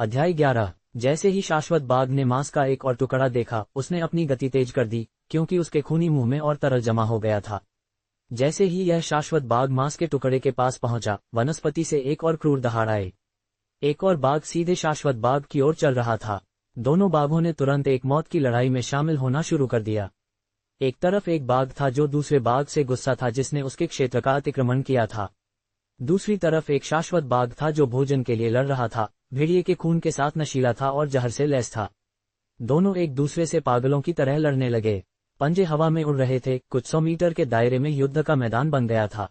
अध्याय 11। जैसे ही शाश्वत बाघ ने मांस का एक और टुकड़ा देखा, उसने अपनी गति तेज कर दी, क्योंकि उसके खूनी मुंह में और तरल जमा हो गया था। जैसे ही यह शाश्वत बाघ मांस के टुकड़े के पास पहुंचा, वनस्पति से एक और क्रूर दहाड़ आए। एक और बाघ सीधे शाश्वत बाघ की ओर चल रहा था। दोनों बाघों ने तुरंत एक मौत की लड़ाई में शामिल होना शुरू कर दिया। एक तरफ एक बाघ था जो दूसरे बाघ से गुस्सा था, जिसने उसके क्षेत्र का अतिक्रमण किया था। दूसरी तरफ एक शाश्वत बाघ था जो भोजन के लिए लड़ रहा था, भेड़िए के खून के साथ नशीला था और जहर से लैस था। दोनों एक दूसरे से पागलों की तरह लड़ने लगे। पंजे हवा में उड़ रहे थे। कुछ 100 मीटर के दायरे में युद्ध का मैदान बन गया था।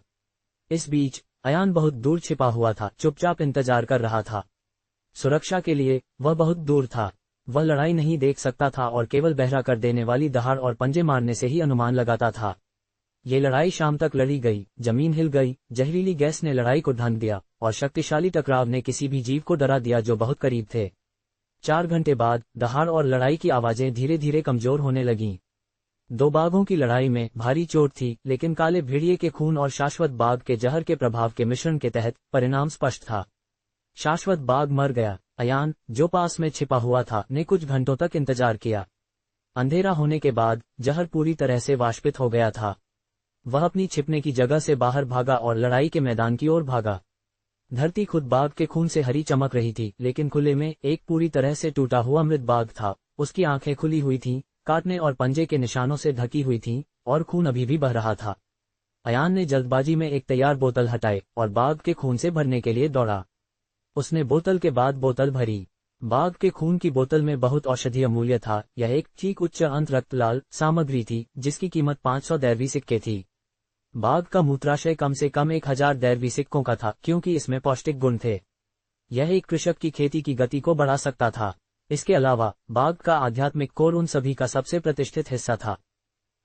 इस बीच अयान बहुत दूर छिपा हुआ था, चुपचाप इंतजार कर रहा था। सुरक्षा के लिए वह बहुत दूर था। वह लड़ाई नहीं देख सकता था और केवल बहरा कर देने वाली दहाड़ और पंजे मारने से ही अनुमान लगाता था। ये लड़ाई शाम तक लड़ी गई। जमीन हिल गई। जहरीली गैस ने लड़ाई को ढंक दिया और शक्तिशाली टकराव ने किसी भी जीव को डरा दिया जो बहुत करीब थे। 4 घंटे बाद दहाड़ और लड़ाई की आवाजें धीरे धीरे कमजोर होने लगीं। दो बाघों की लड़ाई में भारी चोट थी, लेकिन काले भेड़िए के खून और शाश्वत बाघ के जहर के प्रभाव के मिश्रण के तहत परिणाम स्पष्ट था। शाश्वत बाघ मर गया। अयान, जो पास में छिपा हुआ था, ने कुछ घंटों तक इंतजार किया। अंधेरा होने के बाद जहर पूरी तरह से वाष्पित हो गया था। वह अपनी छिपने की जगह से बाहर भागा और लड़ाई के मैदान की ओर भागा। धरती खुद बाघ के खून से हरी चमक रही थी, लेकिन खुले में एक पूरी तरह से टूटा हुआ मृत बाघ था। उसकी आंखें खुली हुई थीं, काटने और पंजे के निशानों से ढकी हुई थीं, और खून अभी भी बह रहा था। अयान ने जल्दबाजी में एक तैयार बोतल हटाई और बाघ के खून से भरने के लिए दौड़ा। उसने बोतल के बाद बोतल भरी। बाघ के खून की बोतल में बहुत औषधीय मूल्य था। यह एक ठीक उच्च अंत रक्तलाल सामग्री थी, जिसकी कीमत 500 दैरवी सिक्के थी। बाघ का मूत्राशय कम से कम 1000 दैरवी सिक्कों का था, क्योंकि इसमें पौष्टिक गुण थे। यह एक कृषक की खेती की गति को बढ़ा सकता था। इसके अलावा बाघ का आध्यात्मिक कोर उन सभी का सबसे प्रतिष्ठित हिस्सा था।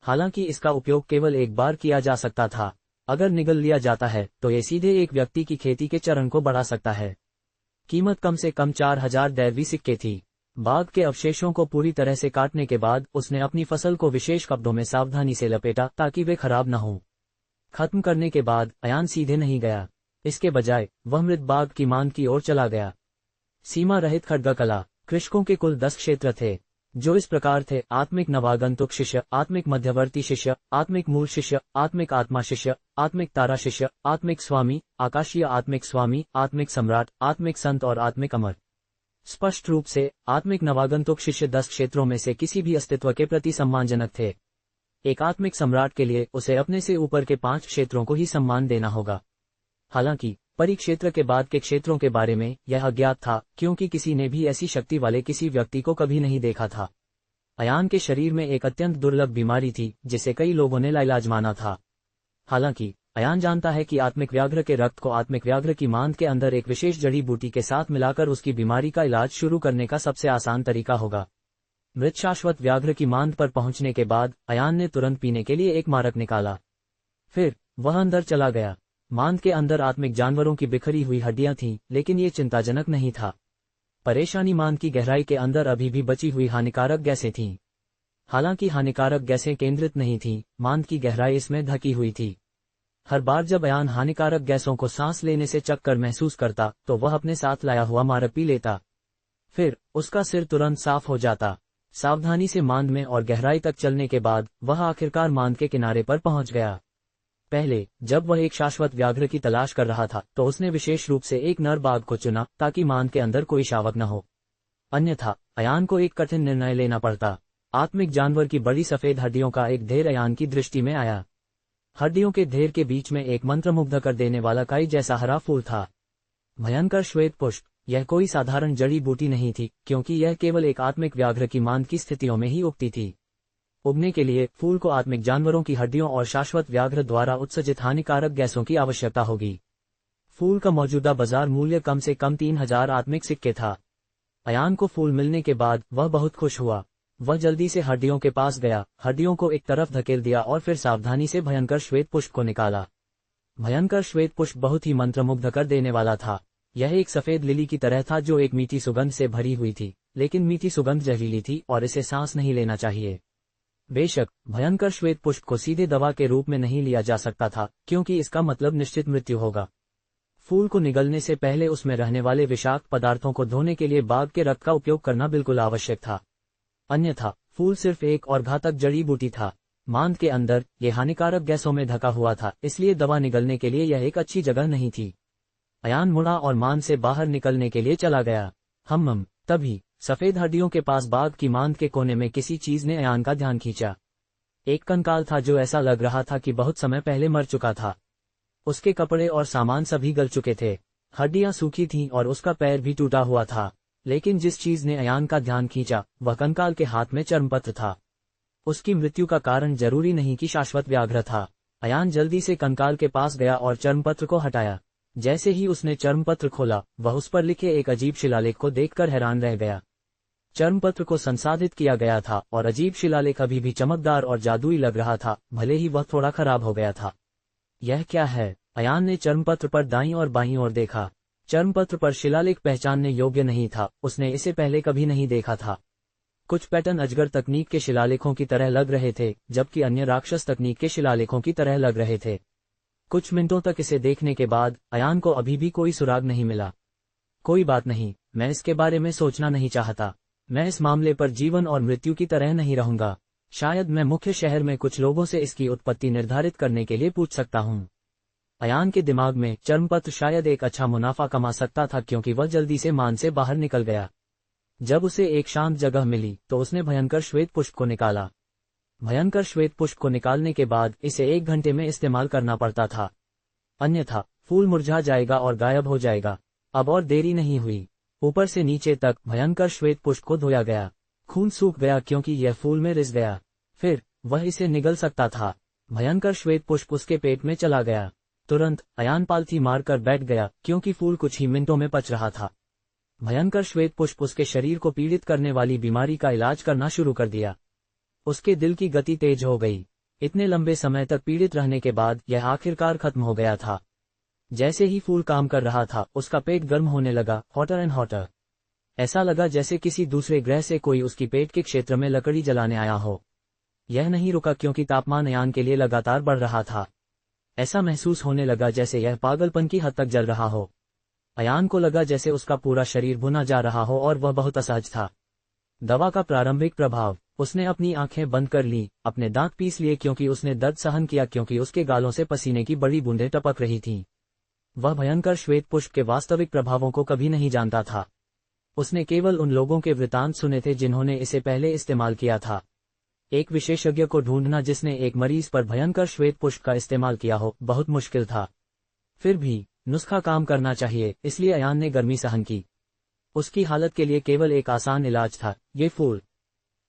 हालांकि इसका उपयोग केवल एक बार किया जा सकता था। अगर निगल लिया जाता है तो ये सीधे एक व्यक्ति की खेती के चरण को बढ़ा सकता है। कीमत कम से कम 4000 दैरवी सिक्के थी। बाघ के अवशेषों को पूरी तरह से काटने के बाद उसने अपनी फसल को विशेष कपड़ों में सावधानी से लपेटा, ताकि वे खराब न हों। खत्म करने के बाद अयान सीधे नहीं गया। इसके बजाय वह मृत बाघ की मान की ओर चला गया। सीमा रहित खड्गकला। कृषकों के कुल 10 क्षेत्र थे, जो इस प्रकार थे: आत्मिक नवागंतुक शिष्य, आत्मिक मध्यवर्ती शिष्य, आत्मिक मूल शिष्य, आत्मिक आत्मा शिष्य, आत्मिक तारा शिष्य, आत्मिक स्वामी, आकाशीय आत्मिक स्वामी, आत्मिक सम्राट, आत्मिक संत और आत्मिक अमर। स्पष्ट रूप से आत्मिक नवागंतुक शिष्य 10 क्षेत्रों में से किसी भी अस्तित्व के प्रति सम्मानजनक थे। एक आत्मिक सम्राट के लिए उसे अपने से ऊपर के 5 क्षेत्रों को ही सम्मान देना होगा। हालांकि परिक्षेत्र के बाद के क्षेत्रों के बारे में यह अज्ञात था, क्योंकि किसी ने भी ऐसी शक्ति वाले किसी व्यक्ति को कभी नहीं देखा था। अयान के शरीर में एक अत्यंत दुर्लभ बीमारी थी, जिसे कई लोगों ने लाइलाज माना था। हालांकि अयान जानता है कि आत्मिक व्याघ्र के रक्त को आत्मिक व्याघ्र की मांद के अंदर एक विशेष जड़ी बूटी के साथ मिलाकर उसकी बीमारी का इलाज शुरू करने का सबसे आसान तरीका होगा। मृत शाश्वत व्याघ्र की मांद पर पहुंचने के बाद अयान ने तुरंत पीने के लिए एक मारक निकाला। फिर वह अंदर चला गया। मांद के अंदर आत्मिक जानवरों की बिखरी हुई हड्डियां थीं, लेकिन ये चिंताजनक नहीं था। परेशानी मांद की गहराई के अंदर अभी भी बची हुई हानिकारक गैसें थीं। हालांकि हानिकारक गैसें केंद्रित नहीं थीं, मांद की गहराई इसमें ढकी हुई थी। हर बार जब अयान हानिकारक गैसों को सांस लेने से चक्कर महसूस करता, तो वह अपने साथ लाया हुआ मारक पी लेता। फिर उसका सिर तुरंत साफ हो जाता। सावधानी से मांद में और गहराई तक चलने के बाद वह आखिरकार मांद के किनारे पर पहुंच गया। पहले जब वह एक शाश्वत व्याघ्र की तलाश कर रहा था, तो उसने विशेष रूप से एक नर बाघ को चुना, ताकि मांद के अंदर कोई शावक न हो। अन्यथा अयान को एक कठिन निर्णय लेना पड़ता। आत्मिक जानवर की बड़ी सफेद हड्डियों का एक ढेर अयान की दृष्टि में आया। हड्डियों के ढेर के बीच में एक मंत्रमुग्ध कर देने वाला काई जैसा हरा फूल था। भयंकर श्वेत पुष्प। यह कोई साधारण जड़ी बूटी नहीं थी, क्योंकि यह केवल एक आत्मिक व्याघ्र की मांद की स्थितियों में ही उगती थी। उगने के लिए फूल को आत्मिक जानवरों की हड्डियों और शाश्वत व्याघ्र द्वारा उत्सर्जित हानिकारक गैसों की आवश्यकता होगी। फूल का मौजूदा बाजार मूल्य कम से कम 3000 आत्मिक सिक्के था। अयान को फूल मिलने के बाद वह बहुत खुश हुआ। वह जल्दी से हड्डियों के पास गया, हड्डियों को एक तरफ धकेल दिया और फिर सावधानी से भयंकर श्वेत पुष्प को निकाला। भयंकर श्वेत पुष्प बहुत ही मंत्रमुग्ध कर देने वाला था। यह एक सफेद लिली की तरह था जो एक मीठी सुगंध से भरी हुई थी, लेकिन मीठी सुगंध जहरीली थी और इसे सांस नहीं लेना चाहिए। बेशक भयंकर श्वेत पुष्प को सीधे दवा के रूप में नहीं लिया जा सकता था, क्योंकि इसका मतलब निश्चित मृत्यु होगा। फूल को निगलने से पहले उसमें रहने वाले विषाक्त पदार्थों को धोने के लिए बाघ के रक्त का उपयोग करना बिल्कुल आवश्यक था। अन्यथा फूल सिर्फ एक और घातक जड़ी बूटी था। मांद के अंदर ये हानिकारक गैसों में ढका हुआ था, इसलिए दवा निगलने के लिए यह एक अच्छी जगह नहीं थी। अयान मुड़ा और मांद से बाहर निकलने के लिए चला गया। तभी सफेद हड्डियों के पास बाघ की मांद के कोने में किसी चीज ने अयान का ध्यान खींचा। एक कंकाल था जो ऐसा लग रहा था कि बहुत समय पहले मर चुका था। उसके कपड़े और सामान सभी गल चुके थे, हड्डियां सूखी थीं और उसका पैर भी टूटा हुआ था। लेकिन जिस चीज ने अयान का ध्यान खींचा वह कंकाल के हाथ में चर्मपत्र था। उसकी मृत्यु का कारण जरूरी नहीं कि शाश्वत व्याघ्र था। अयान जल्दी से कंकाल के पास गया और चर्मपत्र को हटाया। जैसे ही उसने चर्मपत्र खोला वह उस पर लिखे एक अजीब शिलालेख को देखकर हैरान रह गया। चर्मपत्र को संसाधित किया गया था और अजीब शिलालेख अभी भी चमकदार और जादुई लग रहा था, भले ही वह थोड़ा खराब हो गया था। यह क्या है? अयान ने चर्मपत्र पर दाईं और बाईं ओर देखा। चर्मपत्र पर शिलालेख पहचानने योग्य नहीं था, उसने इसे पहले कभी नहीं देखा था। कुछ पैटर्न अजगर तकनीक के शिलालेखों की तरह लग रहे थे, जबकि अन्य राक्षस तकनीक के शिलालेखों की तरह लग रहे थे। कुछ मिनटों तक इसे देखने के बाद अयान को अभी भी कोई सुराग नहीं मिला। कोई बात नहीं, मैं इसके बारे में सोचना नहीं चाहता। मैं इस मामले पर जीवन और मृत्यु की तरह नहीं रहूंगा। शायद मैं मुख्य शहर में कुछ लोगों से इसकी उत्पत्ति निर्धारित करने के लिए पूछ सकता हूँ। अयान के दिमाग में चर्मपत्र शायद एक अच्छा मुनाफा कमा सकता था, क्योंकि वह जल्दी से मान से बाहर निकल गया। जब उसे एक शांत जगह मिली तो उसने भयंकर श्वेत पुष्प को निकाला। भयंकर श्वेत पुष्प को निकालने के बाद इसे 1 घंटे में इस्तेमाल करना पड़ता था, अन्यथा फूल मुरझा जाएगा और गायब हो जाएगा। अब और देरी नहीं हुई। ऊपर से नीचे तक भयंकर श्वेत पुष्प को धोया गया। खून सूख गया क्योंकि यह फूल में रिस गया। फिर वह इसे निगल सकता था। भयंकर श्वेत पुष्प उसके पेट में चला गया। तुरंत अयान पालथी मारकर बैठ गया, क्योंकि फूल कुछ ही मिनटों में पच रहा था। भयंकर श्वेत पुष्प उसके शरीर को पीड़ित करने वाली बीमारी का इलाज करना शुरू कर दिया। उसके दिल की गति तेज हो गई। इतने लंबे समय तक पीड़ित रहने के बाद यह आखिरकार खत्म हो गया था। जैसे ही फूल काम कर रहा था उसका पेट गर्म होने लगा, हॉटर एंड हॉटर। ऐसा लगा जैसे किसी दूसरे ग्रह से कोई उसकी पेट के क्षेत्र में लकड़ी जलाने आया हो। यह नहीं रुका क्योंकि तापमान अयान के लिए लगातार बढ़ रहा था। ऐसा महसूस होने लगा जैसे यह पागलपन की हद तक जल रहा हो। अयान को लगा जैसे उसका पूरा शरीर भुना जा रहा हो और वह बहुत असहज था। दवा का प्रारंभिक प्रभाव। उसने अपनी आंखें बंद कर ली, अपने दांत पीस लिए क्योंकि उसने दर्द सहन किया, क्योंकि उसके गालों से पसीने की बड़ी बूंदें टपक रही थीं। वह भयंकर श्वेत पुष्प के वास्तविक प्रभावों को कभी नहीं जानता था। उसने केवल उन लोगों के वृतांत सुने थे जिन्होंने इसे पहले इस्तेमाल किया था। एक विशेषज्ञ को ढूंढना जिसने एक मरीज पर भयंकर श्वेत पुष्प का इस्तेमाल किया हो बहुत मुश्किल था। फिर भी नुस्खा काम करना चाहिए, इसलिए अयान ने गर्मी सहन की। उसकी हालत के लिए केवल एक आसान इलाज था, ये फूल।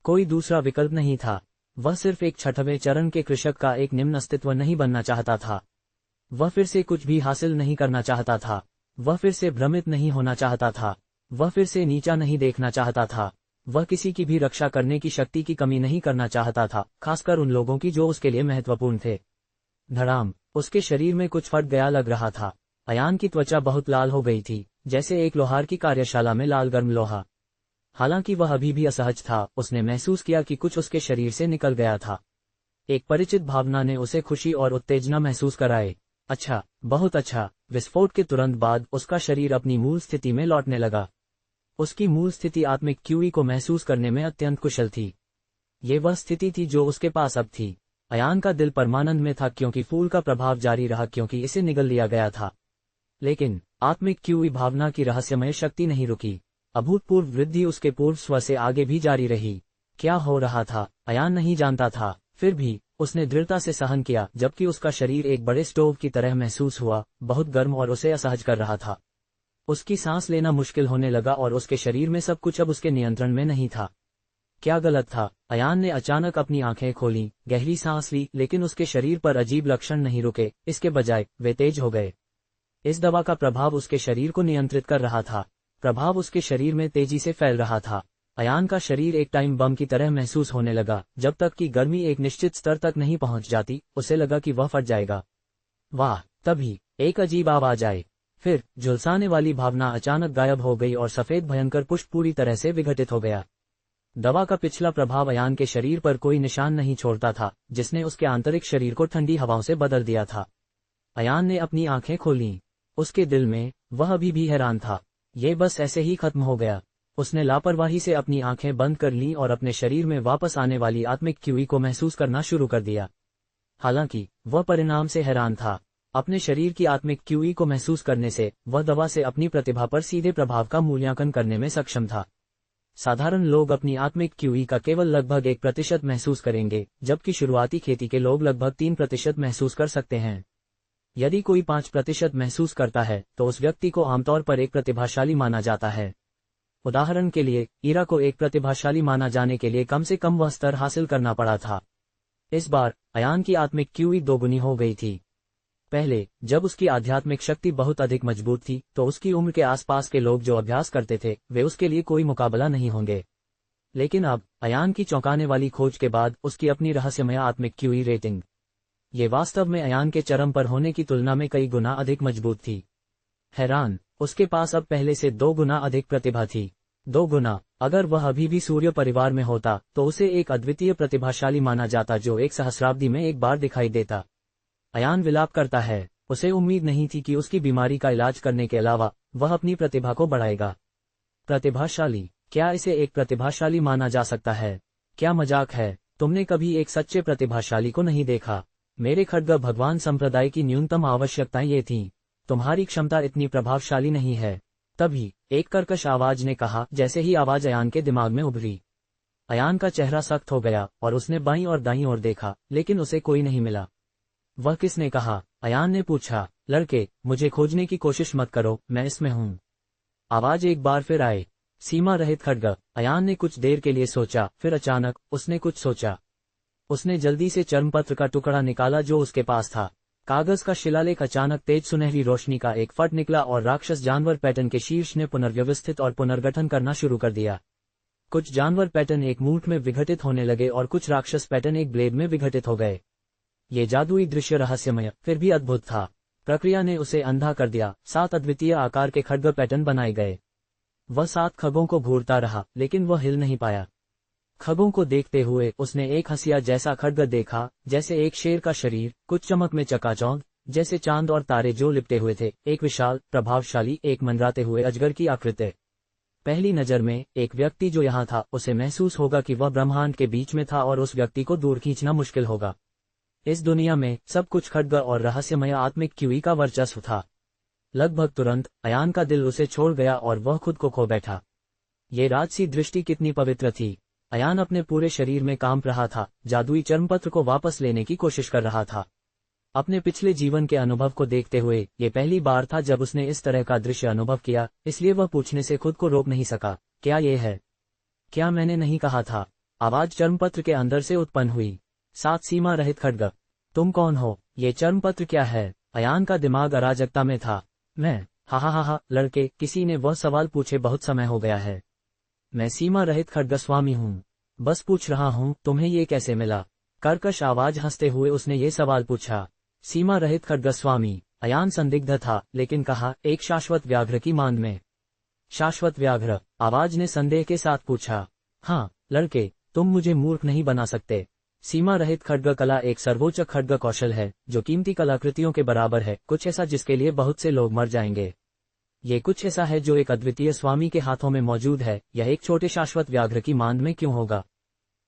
कोई दूसरा विकल्प नहीं था। वह सिर्फ एक छठवें चरण के कृषक का एक निम्न अस्तित्व नहीं बनना चाहता था। वह फिर से कुछ भी हासिल नहीं करना चाहता था। वह फिर से भ्रमित नहीं होना चाहता था। वह फिर से नीचा नहीं देखना चाहता था। वह किसी की भी रक्षा करने की शक्ति की कमी नहीं करना चाहता था, खासकर उन लोगों की जो उसके लिए महत्वपूर्ण थे। धड़ाम, उसके शरीर में कुछ फट गया लग रहा था। अयान की त्वचा बहुत लाल हो गई थी, जैसे एक लोहार की कार्यशाला में लाल गर्म लोहा। हालांकि वह अभी भी असहज था, उसने महसूस किया कि कुछ उसके शरीर से निकल गया था। एक परिचित भावना ने उसे खुशी और उत्तेजना महसूस कराए। अच्छा, बहुत अच्छा। विस्फोट के तुरंत बाद उसका शरीर अपनी मूल स्थिति में लौटने लगा। उसकी मूल स्थिति आत्मिक क्यूई को महसूस करने में अत्यंत कुशल थी। ये वह स्थिति थी जो उसके पास अब थी। अयान का दिल परमानंद में था क्योंकि फूल का प्रभाव जारी रहा, क्योंकि इसे निगल लिया गया था। लेकिन आत्मिक क्यूई भावना की रहस्यमय शक्ति नहीं रुकी। अभूतपूर्व वृद्धि उसके पूर्व स्व से आगे भी जारी रही। क्या हो रहा था अयान नहीं जानता था। फिर भी उसने दृढ़ता से सहन किया, जबकि उसका शरीर एक बड़े स्टोव की तरह महसूस हुआ, बहुत गर्म और उसे असहज कर रहा था। उसकी सांस लेना मुश्किल होने लगा और उसके शरीर में सब कुछ अब उसके नियंत्रण में नहीं था। क्या गलत था? अयान ने अचानक अपनी आंखें खोलीं, गहरी सांस ली, लेकिन उसके शरीर पर अजीब लक्षण नहीं रुके, इसके बजाय वे तेज हो गए। इस दवा का प्रभाव उसके शरीर को नियंत्रित कर रहा था। प्रभाव उसके शरीर में तेजी से फैल रहा था। अयान का शरीर एक टाइम बम की तरह महसूस होने लगा। जब तक कि गर्मी एक निश्चित स्तर तक नहीं पहुंच जाती, उसे लगा कि वह फट जाएगा। वाह! तभी एक अजीब आवाज आई। फिर झुलसाने वाली भावना अचानक गायब हो गई और सफेद भयंकर पुष्प पूरी तरह से विघटित हो गया। दवा का पिछला प्रभाव अयान के शरीर पर कोई निशान नहीं छोड़ता था, जिसने उसके आंतरिक शरीर को ठंडी हवाओं से बदल दिया था। अयान ने अपनी आंखें खोलीं। उसके दिल में वह अभी भी हैरान था। ये बस ऐसे ही खत्म हो गया। उसने लापरवाही से अपनी आंखें बंद कर लीं और अपने शरीर में वापस आने वाली आत्मिक क्यूई को महसूस करना शुरू कर दिया। हालांकि वह परिणाम से हैरान था। अपने शरीर की आत्मिक क्यूई को महसूस करने से वह दवा से अपनी प्रतिभा पर सीधे प्रभाव का मूल्यांकन करने में सक्षम था। साधारण लोग अपनी आत्मिक क्यूई का केवल लगभग 1% महसूस करेंगे, जबकि शुरुआती खेती के लोग लगभग 3% महसूस कर सकते हैं। यदि कोई 5% महसूस करता है तो उस व्यक्ति को आमतौर पर एक प्रतिभाशाली माना जाता है। उदाहरण के लिए, ईरा को एक प्रतिभाशाली माना जाने के लिए कम से कम वह स्तर हासिल करना पड़ा था। इस बार अयान की आत्मिक क्यूई दोगुनी हो गई थी। पहले, जब उसकी आध्यात्मिक शक्ति बहुत अधिक मजबूत थी, तो उसकी उम्र के आसपास के लोग जो अभ्यास करते थे वे उसके लिए कोई मुकाबला नहीं होंगे। लेकिन अब अयान की चौंकाने वाली खोज के बाद उसकी अपनी रहस्यमय आत्मिक क्यूई रेटिंग, ये वास्तव में अयान के चरम पर होने की तुलना में कई गुना अधिक मजबूत थी। हैरान, उसके पास अब पहले से 2 गुना अधिक प्रतिभा थी। 2 गुना। अगर वह अभी भी सूर्य परिवार में होता तो उसे एक अद्वितीय प्रतिभाशाली माना जाता जो एक सहस्राब्दी में एक बार दिखाई देता। अयान विलाप करता है। उसे उम्मीद नहीं थी कि उसकी बीमारी का इलाज करने के अलावा वह अपनी प्रतिभा को बढ़ाएगा। प्रतिभाशाली, क्या इसे एक प्रतिभाशाली माना जा सकता है? क्या मजाक है? तुमने कभी एक सच्चे प्रतिभाशाली को नहीं देखा। मेरे खड्ग भगवान संप्रदाय की न्यूनतम आवश्यकताएं ये थीं। तुम्हारी क्षमता इतनी प्रभावशाली नहीं है। तभी एक कर्कश आवाज ने कहा, जैसे ही आवाज अयान के दिमाग में उभरी। अयान का चेहरा सख्त हो गया और उसने बाईं और दाईं ओर देखा, लेकिन उसे कोई नहीं मिला। वह किसने कहा? अयान ने पूछा। लड़के, मुझे खोजने की कोशिश मत करो, मैं इसमें हूँ। आवाज एक बार फिर आए। सीमा रहित खड्ग। अयान ने कुछ देर के लिए सोचा, फिर अचानक उसने कुछ सोचा। उसने जल्दी से चर्मपत्र का टुकड़ा निकाला जो उसके पास था। कागज का शिलालेख अचानक तेज सुनहरी रोशनी का एक फट निकला और राक्षस जानवर पैटर्न के शीर्ष ने पुनर्व्यवस्थित और पुनर्गठन करना शुरू कर दिया। कुछ जानवर पैटर्न एक मूठ में विघटित होने लगे और कुछ राक्षस पैटर्न एक ब्लेड में विघटित हो गए। ये जादुई दृश्य रहस्यमय फिर भी अद्भुत था। प्रक्रिया ने उसे अंधा कर दिया। 7 अद्वितीय आकार के खड्ग पैटर्न बनाए गए। वह 7 खगों को घूरता रहा, लेकिन वह हिल नहीं पाया। खगों को देखते हुए उसने एक हंसिया जैसा खड्ग देखा, जैसे एक शेर का शरीर, कुछ चमक में चकाचौंध, जैसे चांद और तारे जो लिपटे हुए थे, एक विशाल, प्रभावशाली, एक मंडराते हुए अजगर की आकृति। पहली नजर में एक व्यक्ति जो यहाँ था उसे महसूस होगा कि वह ब्रह्मांड के बीच में था और उस व्यक्ति को दूर खींचना मुश्किल होगा। इस दुनिया में सब कुछ खड्ग और रहस्यमय आत्मिक क्यूई का वर्चस्व था। लगभग तुरंत अयान का दिल उसे छोड़ गया और वह खुद को खो बैठा। ये राजसी दृष्टि कितनी पवित्र थी। अयान अपने पूरे शरीर में कांप रहा था, जादुई चर्मपत्र को वापस लेने की कोशिश कर रहा था। अपने पिछले जीवन के अनुभव को देखते हुए ये पहली बार था जब उसने इस तरह का दृश्य अनुभव किया, इसलिए वह पूछने से खुद को रोक नहीं सका, क्या ये है? क्या मैंने नहीं कहा था? आवाज चर्मपत्र के अंदर से उत्पन्न हुई। 7 सीमा रहित खड्ग, तुम कौन हो? ये चर्मपत्र क्या है? अयान का दिमाग अराजकता में था। मैं, हा, लड़के, किसी ने वह सवाल पूछे बहुत समय हो गया है। मैं सीमा रहित खड्ग स्वामी हूँ। बस पूछ रहा हूँ, तुम्हें ये कैसे मिला? कर्कश आवाज हंसते हुए उसने ये सवाल पूछा। सीमा रहित खड्ग स्वामी। अयान संदिग्ध था, लेकिन कहा, एक शाश्वत व्याघ्र की मांद में। शाश्वत व्याघ्र? आवाज ने संदेह के साथ पूछा। हाँ, लड़के, तुम मुझे मूर्ख नहीं बना सकते। सीमा रहित खड्ग कला एक सर्वोच्च खड्ग कौशल है जो कीमती कलाकृतियों के बराबर है, कुछ ऐसा जिसके लिए बहुत से लोग मर जाएंगे। ये कुछ ऐसा है जो एक अद्वितीय स्वामी के हाथों में मौजूद है। यह एक छोटे शाश्वत व्याघ्र की मांद में क्यों होगा?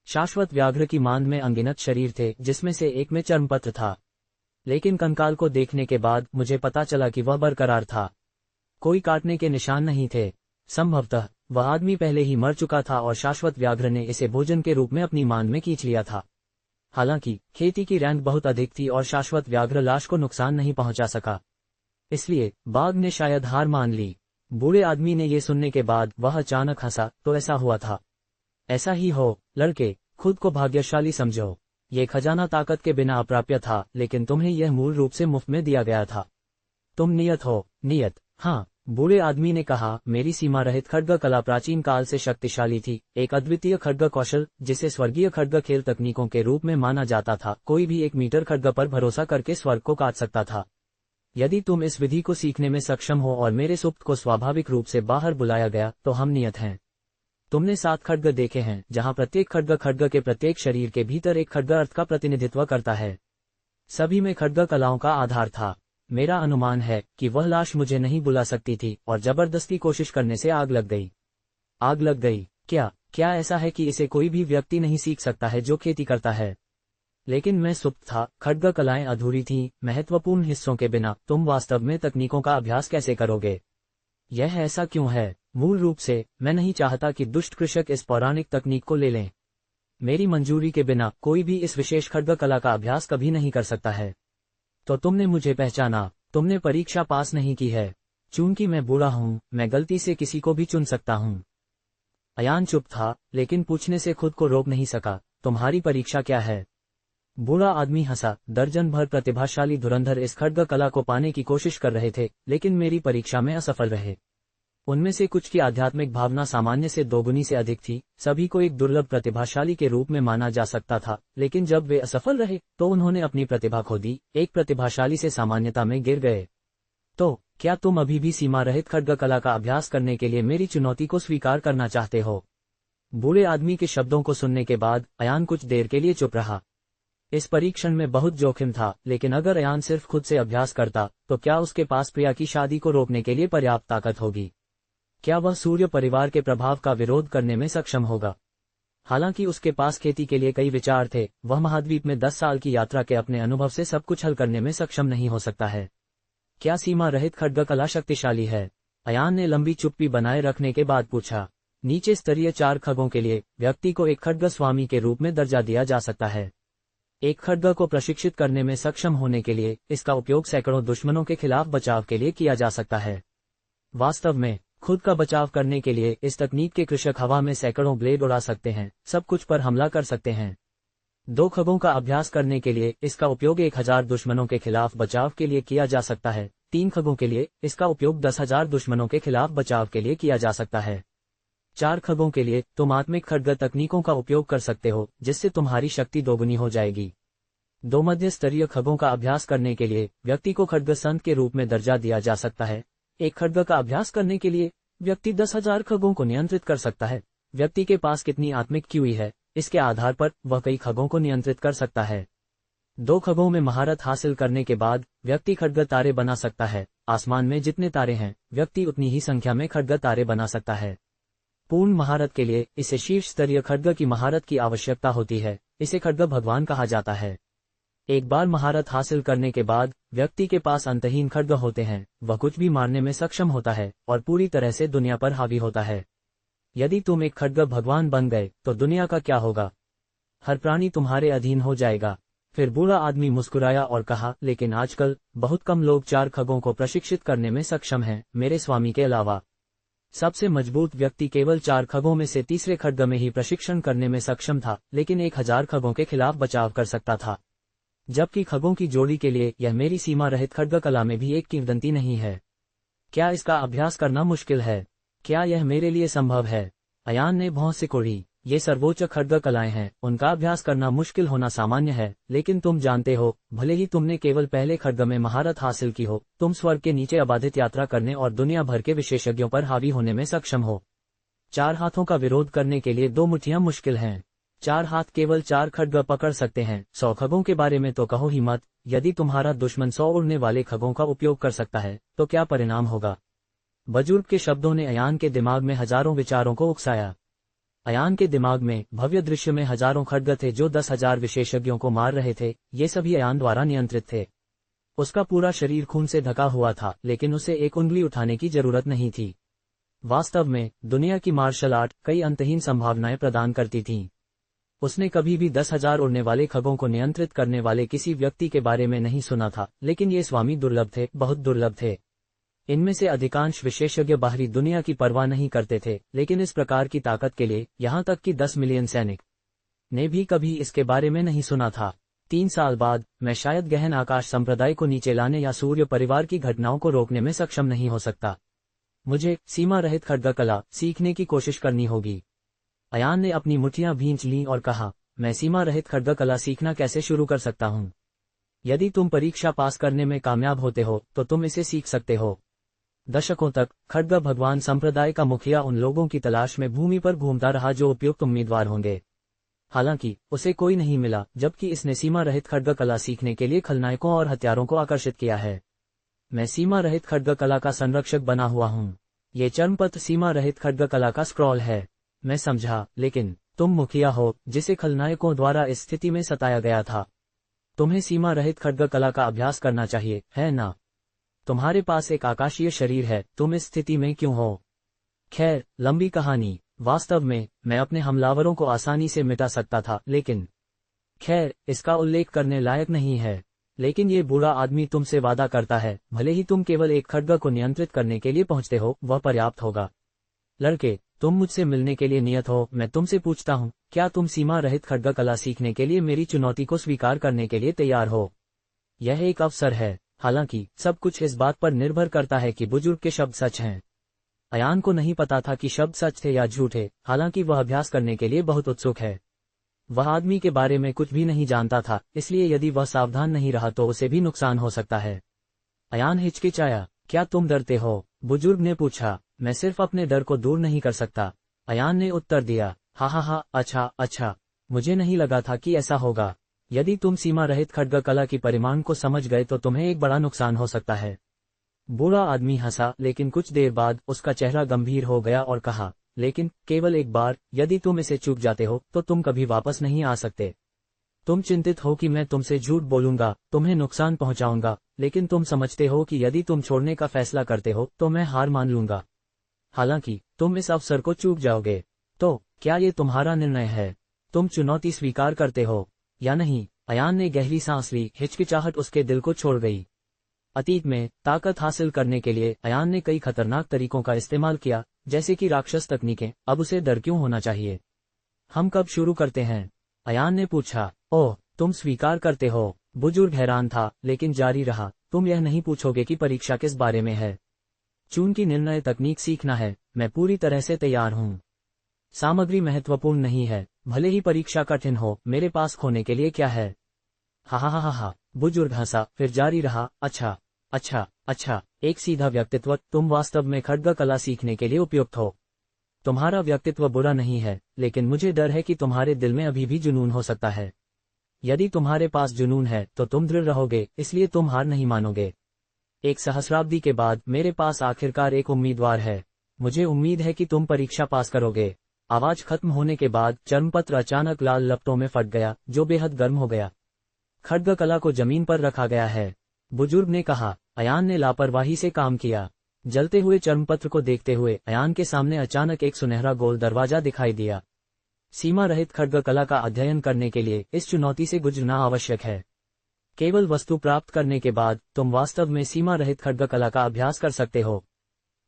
शाश्वत व्याघ्र की मांद में अनगिनत शरीर थे, जिसमें से एक में चर्मपत्र था। लेकिन कंकाल को देखने के बाद मुझे पता चला कि वह बरकरार था। कोई काटने के निशान नहीं थे। संभवतः वह आदमी पहले ही मर चुका था और शाश्वत व्याघ्र ने इसे भोजन के रूप में अपनी मांद में खींच लिया था। हालांकि खेती की रैंक बहुत अधिक थी और शाश्वत व्याघ्र लाश को नुकसान नहीं पहुंचा सका, इसलिए बाघ ने शायद हार मान ली। बूढ़े आदमी ने ये सुनने के बाद वह अचानक हंसा। तो ऐसा हुआ था। ऐसा ही हो, लड़के, खुद को भाग्यशाली समझो। ये खजाना ताकत के बिना अप्राप्य था, लेकिन तुम्हें यह मूल रूप से मुफ्त में दिया गया था। तुम नियत हो। नियत? हाँ, बूढ़े आदमी ने कहा, मेरी सीमा रहित खड्ग कला प्राचीन काल से शक्तिशाली थी। एक अद्वितीय खड्ग कौशल जिसे स्वर्गीय खड्ग खेल तकनीकों के रूप में माना जाता था। कोई भी 1 मीटर खड्ग पर भरोसा करके स्वर्ग को काट सकता था। यदि तुम इस विधि को सीखने में सक्षम हो और मेरे सुप्त को स्वाभाविक रूप से बाहर बुलाया गया तो हम नियत हैं। तुमने 7 खड्ग देखे हैं, जहां प्रत्येक खड्ग के प्रत्येक शरीर के भीतर एक खड्ग अर्थ का प्रतिनिधित्व करता है। सभी में खड्ग कलाओं का आधार था। मेरा अनुमान है कि वह लाश मुझे नहीं बुला सकती थी और जबरदस्ती कोशिश करने से आग लग गई। आग लग गई? क्या ऐसा है कि इसे कोई भी व्यक्ति नहीं सीख सकता है जो खेती करता है? लेकिन मैं सुप्त था, खड्ग कलाएं अधूरी थीं, महत्वपूर्ण हिस्सों के बिना तुम वास्तव में तकनीकों का अभ्यास कैसे करोगे? यह ऐसा क्यों है? मूल रूप से मैं नहीं चाहता कि दुष्ट कृषक इस पौराणिक तकनीक को ले लें। मेरी मंजूरी के बिना कोई भी इस विशेष खड्ग कला का अभ्यास कभी नहीं कर सकता है। तो तुमने मुझे पहचाना, तुमने परीक्षा पास नहीं की है। चूंकि मैं बूढ़ा हूँ, मैं गलती से किसी को भी चुन सकता हूँ। अयान चुप था, लेकिन पूछने से खुद को रोक नहीं सका। तुम्हारी परीक्षा क्या है? बूढ़ा आदमी हंसा। दर्जन भर प्रतिभाशाली धुरंधर इस खड्ग कला को पाने की कोशिश कर रहे थे, लेकिन मेरी परीक्षा में असफल रहे। उनमें से कुछ की आध्यात्मिक भावना सामान्य से दोगुनी से अधिक थी। सभी को एक दुर्लभ प्रतिभाशाली के रूप में माना जा सकता था, लेकिन जब वे असफल रहे तो उन्होंने अपनी प्रतिभा खो दी, एक प्रतिभाशाली से सामान्यता में गिर गए। तो क्या तुम अभी भी सीमा रहित खड्ग कला का अभ्यास करने के लिए मेरी चुनौती को स्वीकार करना चाहते हो? बूढ़े आदमी के शब्दों को सुनने के बाद अयान कुछ देर के लिए चुप रहा। इस परीक्षण में बहुत जोखिम था, लेकिन अगर अयान सिर्फ खुद से अभ्यास करता तो क्या उसके पास प्रिया की शादी को रोकने के लिए पर्याप्त ताकत होगी? क्या वह सूर्य परिवार के प्रभाव का विरोध करने में सक्षम होगा? हालांकि उसके पास खेती के लिए कई विचार थे, वह महाद्वीप में 10 साल की यात्रा के अपने अनुभव से सब कुछ हल करने में सक्षम नहीं हो सकता है। क्या सीमा रहित खड्ग कला शक्तिशाली है? अयान ने लंबी चुप्पी बनाए रखने के बाद पूछा। नीचे स्तरीय 4 खगों के लिए व्यक्ति को एक खड्ग स्वामी के रूप में दर्जा दिया जा सकता है। एक खड्ग को प्रशिक्षित करने में सक्षम होने के लिए इसका उपयोग सैकड़ों दुश्मनों के खिलाफ बचाव के लिए किया जा सकता है। वास्तव में खुद का बचाव करने के लिए इस तकनीक के कृषक हवा में सैकड़ों ब्लेड उड़ा सकते हैं, सब कुछ पर हमला कर सकते हैं। 2 खगों का अभ्यास करने के लिए इसका उपयोग 1000 दुश्मनों के खिलाफ बचाव के लिए किया जा सकता है। 3 खगों के लिए इसका उपयोग 10,000 दुश्मनों के खिलाफ बचाव के लिए किया जा सकता है। 4 खगों के लिए तुम आत्मिक खड्ग तकनीकों का उपयोग कर सकते हो, जिससे तुम्हारी शक्ति दोगुनी हो जाएगी। 2 मध्य स्तरीय खगों का अभ्यास करने के लिए व्यक्ति को खड्ग संत के रूप में दर्जा दिया जा सकता है। एक खड्ग का अभ्यास करने के लिए व्यक्ति 10,000 खगों को नियंत्रित कर सकता है। व्यक्ति के पास कितनी आत्मिक क्यूई है, इसके आधार पर वह कई खगों को नियंत्रित कर सकता है। 2 खगों में महारत हासिल करने के बाद व्यक्ति खड्ग तारे बना सकता है। आसमान में जितने तारे हैं, व्यक्ति उतनी ही संख्या में खड्ग तारे बना सकता है। पूर्ण महारत के लिए इसे शीर्ष स्तरीय खड्ग की महारत की आवश्यकता होती है। इसे खड्ग भगवान कहा जाता है। एक बार महारत हासिल करने के बाद व्यक्ति के पास अंतहीन खड्ग होते हैं। वह कुछ भी मारने में सक्षम होता है और पूरी तरह से दुनिया पर हावी होता है। यदि तुम एक खड्ग भगवान बन गए तो दुनिया का क्या होगा? हर प्राणी तुम्हारे अधीन हो जाएगा। फिर बूढ़ा आदमी मुस्कुराया और कहा, लेकिन आजकल बहुत कम लोग 4 खगों को प्रशिक्षित करने में सक्षम हैं, मेरे स्वामी के अलावा। सबसे मजबूत व्यक्ति केवल 4 खगों में से तीसरे खड्ग में ही प्रशिक्षण करने में सक्षम था, लेकिन 1000 खगों के खिलाफ बचाव कर सकता था। जबकि खगों की जोड़ी के लिए यह मेरी सीमा रहित खड्ग कला में भी एक किंवदंती नहीं है। क्या इसका अभ्यास करना मुश्किल है? क्या यह मेरे लिए संभव है? अयान ने भौं से कोड़ी। ये सर्वोच्च खड्ग कलाएं हैं, उनका अभ्यास करना मुश्किल होना सामान्य है, लेकिन तुम जानते हो, भले ही तुमने केवल पहले खड्ग में महारत हासिल की हो, तुम स्वर्ग के नीचे अबाधित यात्रा करने और दुनिया भर के विशेषज्ञों पर हावी होने में सक्षम हो। 4 हाथों का विरोध करने के लिए 2 मुट्ठियां मुश्किल हैं। 4 हाथ केवल 4 खड्ग पकड़ सकते हैं। 100 खगों के बारे में तो कहो ही मत। यदि तुम्हारा दुश्मन 100 उड़ने वाले खगों का उपयोग कर सकता है तो क्या परिणाम होगा? बुजुर्ग के शब्दों ने अयान के दिमाग में हजारों विचारों को उकसाया। अयान के दिमाग में भव्य दृश्य में हजारों खड्ग थे जो 10,000 विशेषज्ञों को मार रहे थे। ये सभी अयान द्वारा नियंत्रित थे। उसका पूरा शरीर खून से ढका हुआ था, लेकिन उसे एक उंगली उठाने की जरूरत नहीं थी। वास्तव में दुनिया की मार्शल आर्ट कई अंतहीन संभावनाएं प्रदान करती थीं। उसने कभी भी 10,000 उड़ने वाले खगों को नियंत्रित करने वाले किसी व्यक्ति के बारे में नहीं सुना था, लेकिन ये स्वामी दुर्लभ थे, बहुत दुर्लभ थे। इनमें से अधिकांश विशेषज्ञ बाहरी दुनिया की परवाह नहीं करते थे, लेकिन इस प्रकार की ताकत के लिए यहाँ तक कि 10 मिलियन सैनिक ने भी कभी इसके बारे में नहीं सुना था। 3 साल बाद मैं शायद गहन आकाश संप्रदाय को नीचे लाने या सूर्य परिवार की घटनाओं को रोकने में सक्षम नहीं हो सकता। मुझे सीमा रहित खड्ग कला सीखने की कोशिश करनी होगी। अयान ने अपनी मुट्ठियां भींच लीं और कहा, मैं सीमा रहित खड्ग कला सीखना कैसे शुरू कर सकता हूँ? यदि तुम परीक्षा पास करने में कामयाब होते हो तो तुम इसे सीख सकते हो। दशकों तक खड्ग भगवान संप्रदाय का मुखिया उन लोगों की तलाश में भूमि पर घूमता रहा जो उपयुक्त उम्मीदवार होंगे। हालांकि उसे कोई नहीं मिला, जबकि इसने सीमा रहित खड्ग कला सीखने के लिए खलनायकों और हत्यारों को आकर्षित किया है। मैं सीमा रहित खड्ग कला का संरक्षक बना हुआ हूँ। ये चर्मपत्र सीमा रहित खड्ग कला का स्क्रॉल है। मैं समझा, लेकिन तुम मुखिया हो जिसे खलनायकों द्वारा इस स्थिति में सताया गया था। तुम्हें सीमा रहित खड्ग कला का अभ्यास करना चाहिए, है ना? तुम्हारे पास एक आकाशीय शरीर है, तुम इस स्थिति में क्यों हो? खैर, लंबी कहानी। वास्तव में मैं अपने हमलावरों को आसानी से मिटा सकता था, लेकिन खैर, इसका उल्लेख करने लायक नहीं है। लेकिन ये बुरा आदमी तुमसे वादा करता है, भले ही तुम केवल एक खड्ग को नियंत्रित करने के लिए पहुंचते हो, वह पर्याप्त होगा। लड़के, तुम मुझसे मिलने के लिए नियत हो। मैं तुमसे पूछता हूँ, क्या तुम सीमा रहित खड्ग कला सीखने के लिए मेरी चुनौती को स्वीकार करने के लिए तैयार हो? यह एक अवसर है। हालांकि सब कुछ इस बात पर निर्भर करता है कि बुजुर्ग के शब्द सच हैं। अयान को नहीं पता था कि शब्द सच थे या झूठे, हालांकि वह अभ्यास करने के लिए बहुत उत्सुक है। वह आदमी के बारे में कुछ भी नहीं जानता था, इसलिए यदि वह सावधान नहीं रहा तो उसे भी नुकसान हो सकता है। अयान हिचकिचाया। क्या तुम डरते हो? बुजुर्ग ने पूछा। मैं सिर्फ अपने डर को दूर नहीं कर सकता, अयान ने उत्तर दिया। हा, अच्छा, मुझे नहीं लगा था कि ऐसा होगा। यदि तुम सीमा रहित खड्ग कला की परिमाण को समझ गए तो तुम्हें एक बड़ा नुकसान हो सकता है। बूढ़ा आदमी हंसा, लेकिन कुछ देर बाद उसका चेहरा गंभीर हो गया और कहा, लेकिन केवल एक बार, यदि तुम इसे चूक जाते हो तो तुम कभी वापस नहीं आ सकते। तुम चिंतित हो कि मैं तुमसे झूठ बोलूंगा, तुम्हें नुकसान पहुंचाऊंगा, लेकिन तुम समझते हो कि यदि तुम छोड़ने का फैसला करते हो तो मैं हार मान लूंगा। हालांकि तुम इस अवसर को चूक जाओगे। तो क्या ये तुम्हारा निर्णय है? तुम चुनौती स्वीकार करते हो या नहीं? अयान ने गहरी सांस ली। हिचकिचाहट उसके दिल को छोड़ गई। अतीत में ताकत हासिल करने के लिए अयान ने कई खतरनाक तरीकों का इस्तेमाल किया, जैसे कि राक्षस तकनीकें। अब उसे डर क्यों होना चाहिए? हम कब शुरू करते हैं? अयान ने पूछा। ओह, तुम स्वीकार करते हो? बुजुर्ग हैरान था, लेकिन जारी रहा। तुम यह नहीं पूछोगे कि परीक्षा किस बारे में है? चून की निर्णय तकनीक सीखना है। मैं पूरी तरह से तैयार हूँ। सामग्री महत्वपूर्ण नहीं है, भले ही परीक्षा कठिन हो। मेरे पास खोने के लिए क्या है? हा, बुजुर्ग हंसा, फिर जारी रहा। अच्छा, एक सीधा व्यक्तित्व। तुम वास्तव में खड्ग कला सीखने के लिए उपयुक्त हो। तुम्हारा व्यक्तित्व बुरा नहीं है, लेकिन मुझे डर है कि तुम्हारे दिल में अभी भी जुनून हो सकता है। यदि तुम्हारे पास जुनून है तो तुम दृढ़ रहोगे, इसलिए तुम हार नहीं मानोगे। एक सहस्राब्दी के बाद मेरे पास आखिरकार एक उम्मीदवार है। मुझे उम्मीद है कि तुम परीक्षा पास करोगे। आवाज खत्म होने के बाद चर्मपत्र अचानक लाल लपटों में फट गया, जो बेहद गर्म हो गया। खड्ग कला को जमीन पर रखा गया है, बुजुर्ग ने कहा। अयान ने लापरवाही से काम किया। जलते हुए चर्मपत्र को देखते हुए अयान के सामने अचानक एक सुनहरा गोल दरवाजा दिखाई दिया। सीमा रहित खड्ग कला का अध्ययन करने के लिए इस चुनौती से गुजरना आवश्यक है। केवल वस्तु प्राप्त करने के बाद तुम वास्तव में सीमा रहित खड्ग कला का अभ्यास कर सकते हो।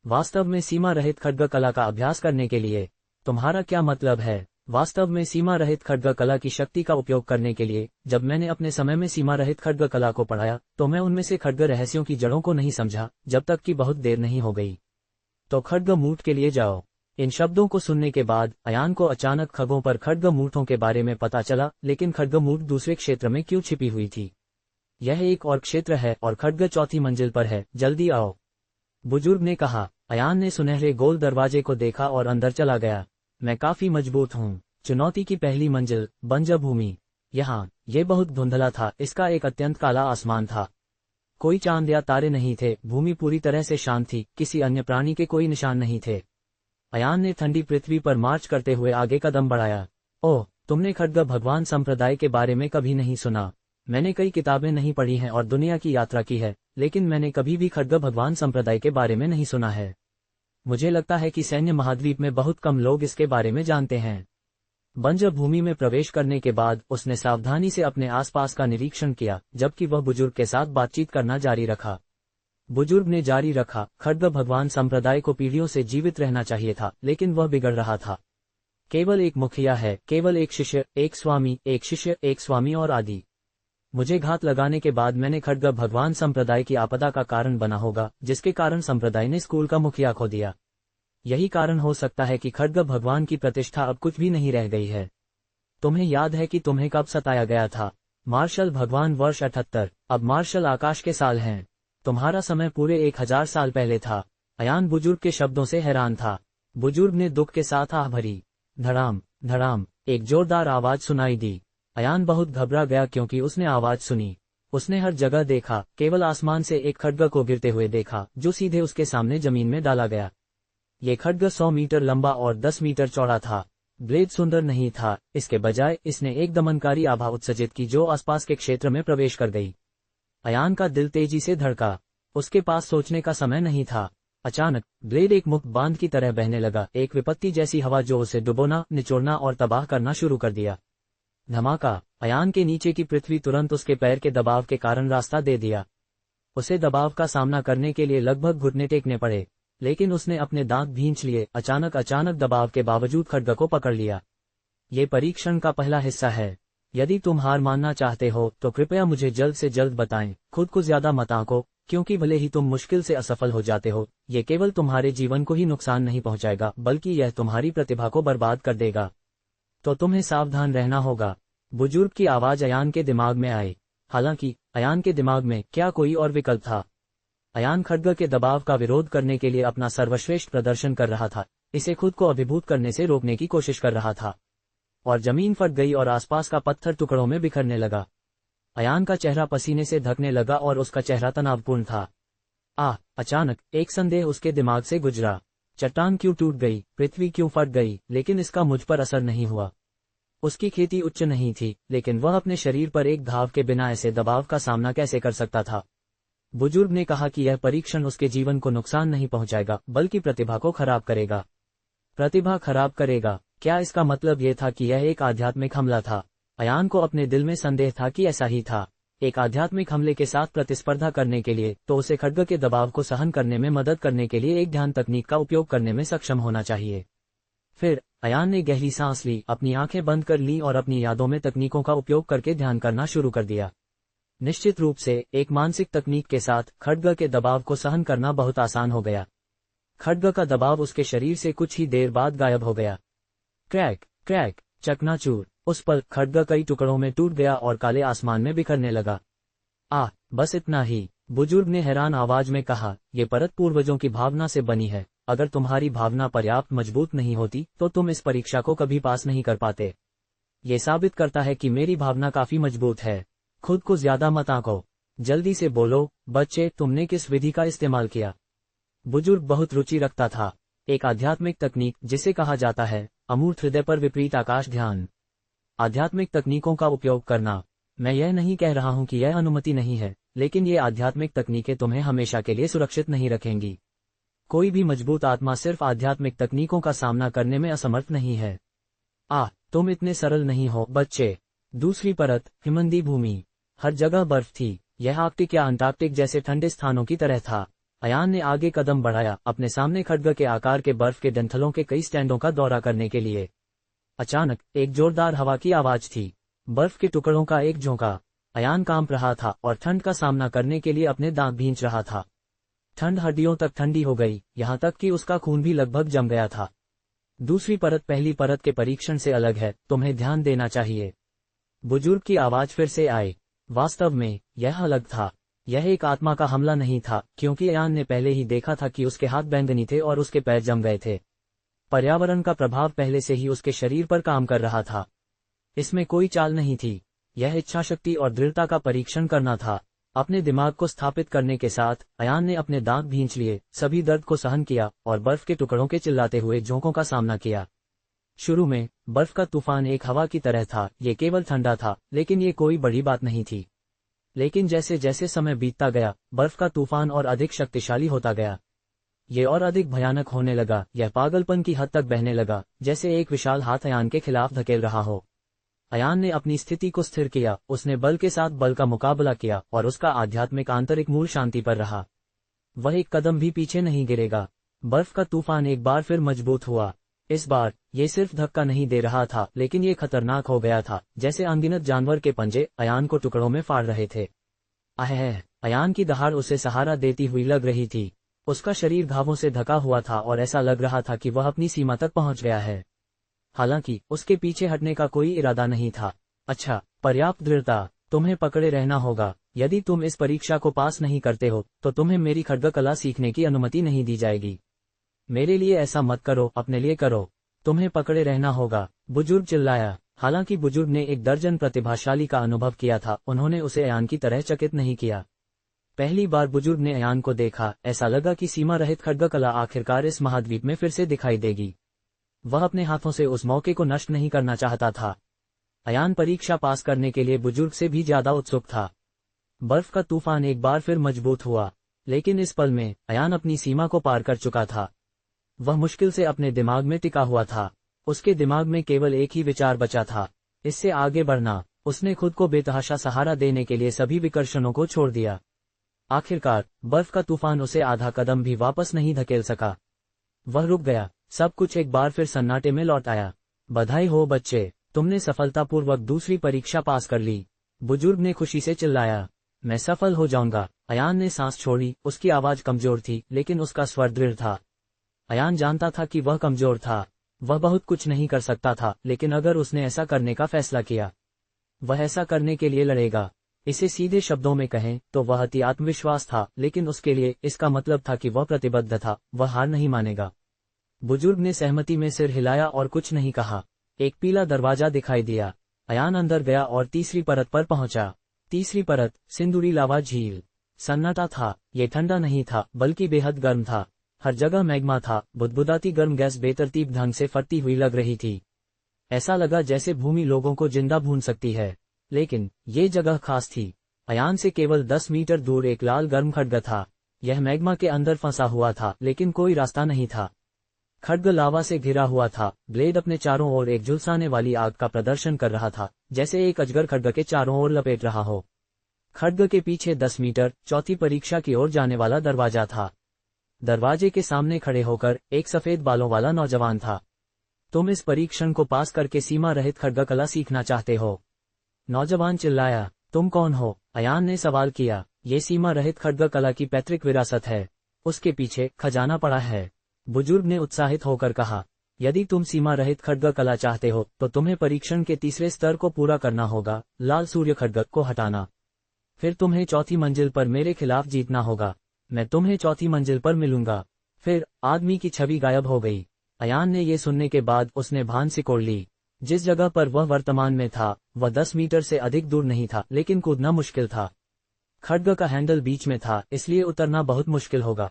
वास्तव में सीमा रहित खड्ग कला का अभ्यास करने के लिए तुम्हारा क्या मतलब है? वास्तव में सीमा रहित खड्ग कला की शक्ति का उपयोग करने के लिए जब मैंने अपने समय में सीमा रहित खड्ग कला को पढ़ाया तो मैं उनमें से खड्ग रहस्यों की जड़ों को नहीं समझा, जब तक कि बहुत देर नहीं हो गई। तो खड्ग मूठ के लिए जाओ। इन शब्दों को सुनने के बाद अयान को अचानक खगों पर खड्ग मूठों के बारे में पता चला, लेकिन खड्ग मूठ दूसरे क्षेत्र में क्यों छिपी हुई थी? यह एक और क्षेत्र है और खड्ग चौथी मंजिल पर है, जल्दी आओ, बुजुर्ग ने कहा। अयान ने सुनहरे गोल दरवाजे को देखा और अंदर चला गया। मैं काफी मजबूत हूँ। चुनौती की पहली मंजिल, बंजर भूमि। यहाँ ये बहुत धुंधला था, इसका एक अत्यंत काला आसमान था। कोई चांद या तारे नहीं थे। भूमि पूरी तरह से शांत थी, किसी अन्य प्राणी के कोई निशान नहीं थे। अयान ने ठंडी पृथ्वी पर मार्च करते हुए आगे कदम बढ़ाया। ओह, तुमने खड्ग भगवान संप्रदाय के बारे में कभी नहीं सुना? मैंने कई किताबें नहीं पढ़ी हैं और दुनिया की यात्रा की है, लेकिन मैंने कभी भी खड्ग भगवान संप्रदाय के बारे में नहीं सुना है। मुझे लगता है कि सैन्य महाद्वीप में बहुत कम लोग इसके बारे में जानते हैं। बंजर भूमि में प्रवेश करने के बाद उसने सावधानी से अपने आसपास का निरीक्षण किया, जबकि वह बुजुर्ग के साथ बातचीत करना जारी रखा। बुजुर्ग ने जारी रखा। खड्ग भगवान संप्रदाय को पीढ़ियों से जीवित रहना चाहिए था, लेकिन वह बिगड़ रहा था। केवल एक मुखिया है, केवल एक शिष्य, एक स्वामी, एक शिष्य, एक स्वामी और आदि। मुझे घात लगाने के बाद मैंने खड्ग भगवान संप्रदाय की आपदा का कारण बना होगा, जिसके कारण संप्रदाय ने स्कूल का मुखिया खो दिया। यही कारण हो सकता है कि खड्ग भगवान की प्रतिष्ठा अब कुछ भी नहीं रह गई है। तुम्हें याद है कि तुम्हें कब सताया गया था? मार्शल भगवान वर्ष 78। अब मार्शल आकाश के साल हैं। तुम्हारा समय पूरे 1000 साल पहले था। अयान बुजुर्ग के शब्दों से हैरान था। बुजुर्ग ने दुख के साथ आह भरी। धड़ाम धड़ाम, एक जोरदार आवाज सुनाई दी। अयान बहुत घबरा गया क्योंकि उसने आवाज सुनी। उसने हर जगह देखा, केवल आसमान से एक खड्ग को गिरते हुए देखा जो सीधे उसके सामने जमीन में डाला गया। ये खड्ग 100 मीटर लंबा और 10 मीटर चौड़ा था। ब्लेड सुंदर नहीं था, इसके बजाय इसने एक दमनकारी आभा उत्सर्जित की जो आसपास के क्षेत्र में प्रवेश कर गई। अयान का दिल तेजी से धड़का। उसके पास सोचने का समय नहीं था। अचानक ब्लेड एक मुक्त बांध की तरह बहने लगा, एक विपत्ति जैसी हवा जो उसे डुबोना, निचोड़ना और तबाह करना शुरू कर दिया। धमाका! अयान के नीचे की पृथ्वी तुरंत उसके पैर के दबाव के कारण रास्ता दे दिया। उसे दबाव का सामना करने के लिए लगभग घुटने टेकने पड़े, लेकिन उसने अपने दांत भींच लिए। अचानक दबाव के बावजूद खड्ग को पकड़ लिया। ये परीक्षण का पहला हिस्सा है। यदि तुम हार मानना चाहते हो तो कृपया मुझे जल्द से जल्द बताएं। खुद को ज्यादा मत आंको, क्योंकि भले ही तुम मुश्किल से असफल हो जाते हो, ये केवल तुम्हारे जीवन को ही नुकसान नहीं पहुंचाएगा, बल्कि यह तुम्हारी प्रतिभा को बर्बाद कर देगा। तो तुम्हें सावधान रहना होगा। बुजुर्ग की आवाज अयान के दिमाग में आई। हालांकि अयान के दिमाग में क्या कोई और विकल्प था? अयान खड्ग के दबाव का विरोध करने के लिए अपना सर्वश्रेष्ठ प्रदर्शन कर रहा था, इसे खुद को अभिभूत करने से रोकने की कोशिश कर रहा था। और जमीन फट गई और आसपास का पत्थर टुकड़ों में बिखरने लगा। अयान का चेहरा पसीने से ढकने लगा और उसका चेहरा तनावपूर्ण था। अचानक एक संदेह उसके दिमाग से गुजरा। चट्टान क्यों टूट गई, पृथ्वी क्यों फट गई, लेकिन इसका मुझ पर असर नहीं हुआ। उसकी खेती उच्च नहीं थी, लेकिन वह अपने शरीर पर एक घाव के बिना ऐसे दबाव का सामना कैसे कर सकता था? बुजुर्ग ने कहा कि यह परीक्षण उसके जीवन को नुकसान नहीं पहुंचाएगा, बल्कि प्रतिभा को खराब करेगा। प्रतिभा खराब करेगा? क्या इसका मतलब यह था कि यह एक आध्यात्मिक हमला था? अयान को अपने दिल में संदेह था कि ऐसा ही था। एक आध्यात्मिक हमले के साथ प्रतिस्पर्धा करने के लिए तो उसे खड्ग के दबाव को सहन करने में मदद करने के लिए एक ध्यान तकनीक का उपयोग करने में सक्षम होना चाहिए। फिर अयान ने गहरी सांस ली, अपनी आंखें बंद कर ली और अपनी यादों में तकनीकों का उपयोग करके ध्यान करना शुरू कर दिया। निश्चित रूप से एक मानसिक तकनीक के साथ खड्ग के दबाव को सहन करना बहुत आसान हो गया। खड्ग का दबाव उसके शरीर से कुछ ही देर बाद गायब हो गया। क्रैक क्रैक, चकनाचूर। उस पल खड्ग कई टुकड़ों में टूट गया और काले आसमान में बिखरने लगा। बस इतना ही, बुजुर्ग ने हैरान आवाज में कहा। ये परत पूर्वजों की भावना से बनी है। अगर तुम्हारी भावना पर्याप्त मजबूत नहीं होती तो तुम इस परीक्षा को कभी पास नहीं कर पाते। ये साबित करता है कि मेरी भावना काफी मजबूत है। खुद को ज्यादा मत आंको। जल्दी से बोलो, बच्चे, तुमने किस विधि का इस्तेमाल किया? बुजुर्ग बहुत रुचि रखता था। एक आध्यात्मिक तकनीक जिसे कहा जाता है अमूर्त हृदय पर विपरीत आकाश ध्यान। आध्यात्मिक तकनीकों का उपयोग करना। मैं यह नहीं कह रहा हूं कि यह अनुमति नहीं है, लेकिन ये आध्यात्मिक तकनीकें तुम्हें हमेशा के लिए सुरक्षित नहीं रखेंगी। कोई भी मजबूत आत्मा सिर्फ आध्यात्मिक तकनीकों का सामना करने में असमर्थ नहीं है। तुम इतने सरल नहीं हो, बच्चे। दूसरी परत, हिमनदी भूमि। हर जगह बर्फ थी। यह आर्कटिक या अंटार्कटिक जैसे ठंडे स्थानों की तरह था। अयान ने आगे कदम बढ़ाया, अपने सामने खड्ग के आकार के बर्फ के डंठलों के कई स्टैंडों का दौरा करने के लिए। अचानक एक जोरदार हवा की आवाज थी। बर्फ के टुकड़ों का एक झोंका। अयान कांप रहा था और ठंड का सामना करने के लिए अपने दांत भींच रहा था। ठंड हड्डियों तक ठंडी हो गई, यहाँ तक कि उसका खून भी लगभग जम गया था। दूसरी परत पहली परत के परीक्षण से अलग है, तुम्हें ध्यान देना चाहिए। बुजुर्ग की आवाज फिर से आई। वास्तव में यह अलग था। यह एक आत्मा का हमला नहीं था, क्योंकि अयान ने पहले ही देखा था कि उसके हाथ बैंगनी थे और उसके पैर जम गए थे। पर्यावरण का प्रभाव पहले से ही उसके शरीर पर काम कर रहा था। इसमें कोई चाल नहीं थी। यह इच्छाशक्ति और दृढ़ता का परीक्षण करना था। अपने दिमाग को स्थापित करने के साथ अयान ने अपने दांत भींच लिए, सभी दर्द को सहन किया और बर्फ के टुकड़ों के चिल्लाते हुए झोंकों का सामना किया। शुरू में बर्फ का तूफान एक हवा की तरह था। ये केवल ठंडा था, लेकिन ये कोई बड़ी बात नहीं थी। लेकिन जैसे जैसे समय बीतता गया, बर्फ का तूफान और अधिक शक्तिशाली होता गया। ये और अधिक भयानक होने लगा। यह पागलपन की हद तक बहने लगा, जैसे एक विशाल हाथ अयान के खिलाफ धकेल रहा हो। अयान ने अपनी स्थिति को स्थिर किया। उसने बल के साथ बल का मुकाबला किया और उसका आध्यात्मिक आंतरिक मूल शांति पर रहा। वह एक कदम भी पीछे नहीं गिरेगा। बर्फ का तूफान एक बार फिर मजबूत हुआ। इस बार ये सिर्फ धक्का नहीं दे रहा था, लेकिन ये खतरनाक हो गया था, जैसे अनगिनत जानवर के पंजे अयान को टुकड़ों में फाड़ रहे थे। अयान की दहाड़ उसे सहारा देती हुई लग रही थी। उसका शरीर घावों से ढका हुआ था और ऐसा लग रहा था कि वह अपनी सीमा तक पहुंच गया है। हालांकि उसके पीछे हटने का कोई इरादा नहीं था। अच्छा, पर्याप्त दृढ़ता। तुम्हें पकड़े रहना होगा। यदि तुम इस परीक्षा को पास नहीं करते हो तो तुम्हें मेरी खड्ग कला सीखने की अनुमति नहीं दी जाएगी। मेरे लिए ऐसा मत करो, अपने लिए करो। तुम्हें पकड़े रहना होगा, बुजुर्ग चिल्लाया। हालांकि बुजुर्ग ने एक दर्जन प्रतिभाशाली का अनुभव किया था, उन्होंने उसे अयान की तरह चकित नहीं किया। पहली बार बुजुर्ग ने अयान को देखा, ऐसा लगा कि सीमा रहित खड्गकला आखिरकार इस महाद्वीप में फिर से दिखाई देगी। वह अपने हाथों से उस मौके को नष्ट नहीं करना चाहता था। अयान परीक्षा पास करने के लिए बुजुर्ग से भी ज्यादा उत्सुक था। बर्फ का तूफान एक बार फिर मजबूत हुआ, लेकिन इस पल में अयान अपनी सीमा को पार कर चुका था। वह मुश्किल से अपने दिमाग में टिका हुआ था। उसके दिमाग में केवल एक ही विचार बचा था, इससे आगे बढ़ना। उसने खुद को बेतहाशा सहारा देने के लिए सभी विकर्षणों को छोड़ दिया। आखिरकार बर्फ का तूफान उसे आधा कदम भी वापस नहीं धकेल सका। वह रुक गया। सब कुछ एक बार फिर सन्नाटे में लौट आया। बधाई हो बच्चे, तुमने सफलतापूर्वक दूसरी परीक्षा पास कर ली, बुजुर्ग ने खुशी से चिल्लाया। मैं सफल हो जाऊंगा। अयान ने सांस छोड़ी। उसकी आवाज कमजोर थी, लेकिन उसका स्वर दृढ़ था। अयान जानता था कि वह कमजोर था, वह बहुत कुछ नहीं कर सकता था, लेकिन अगर उसने ऐसा करने का फैसला किया, वह ऐसा करने के लिए लड़ेगा। इसे सीधे शब्दों में कहें तो वह अति आत्मविश्वास था, लेकिन उसके लिए इसका मतलब था कि वह प्रतिबद्ध था, वह हार नहीं मानेगा। बुजुर्ग ने सहमति में सिर हिलाया और कुछ नहीं कहा। एक पीला दरवाजा दिखाई दिया। अयान अंदर गया और तीसरी परत पर पहुंचा। तीसरी परत सिंदूरी लावा झील। सन्नाटा था। ये ठंडा नहीं था, बल्कि बेहद गर्म था। हर जगह मैग्मा था। बुदबुदाती गर्म गैस बेतरतीब ढंग से फटती हुई लग रही थी। ऐसा लगा जैसे भूमि लोगों को जिंदा भून सकती है। लेकिन ये जगह खास थी। अयान से केवल 10 मीटर दूर एक लाल गर्म खड्ग था। यह मैग्मा के अंदर फंसा हुआ था, लेकिन कोई रास्ता नहीं था। खड्ग लावा से घिरा हुआ था। ब्लेड अपने चारों ओर एक झुलसाने वाली आग का प्रदर्शन कर रहा था, जैसे एक अजगर खड्ग के चारों ओर लपेट रहा हो। खड्ग के पीछे 10 मीटर चौथी परीक्षा की ओर जाने वाला दरवाजा था। दरवाजे के सामने खड़े होकर एक सफेद बालों वाला नौजवान था। तुम इस परीक्षण को पास करके सीमा रहित खड्ग कला सीखना चाहते हो? नौजवान चिल्लाया। तुम कौन हो? अयान ने सवाल किया। ये सीमा रहित खड्ग कला की पैतृक विरासत है, उसके पीछे खजाना पड़ा है, बुजुर्ग ने उत्साहित होकर कहा। यदि तुम सीमा रहित खड्ग कला चाहते हो तो तुम्हें परीक्षण के तीसरे स्तर को पूरा करना होगा, लाल सूर्य खड्ग को हटाना। फिर तुम्हें चौथी मंजिल पर मेरे खिलाफ जीतना होगा। मैं तुम्हें चौथी मंजिल पर मिलूंगा। फिर आदमी की छवि गायब हो गई। अयान ने ये सुनने के बाद उसने भान सिकोड़ ली। जिस जगह पर वह वर्तमान में था वह 10 मीटर से अधिक दूर नहीं था, लेकिन कूदना मुश्किल था। खड्ग का हैंडल बीच में था, इसलिए उतरना बहुत मुश्किल होगा।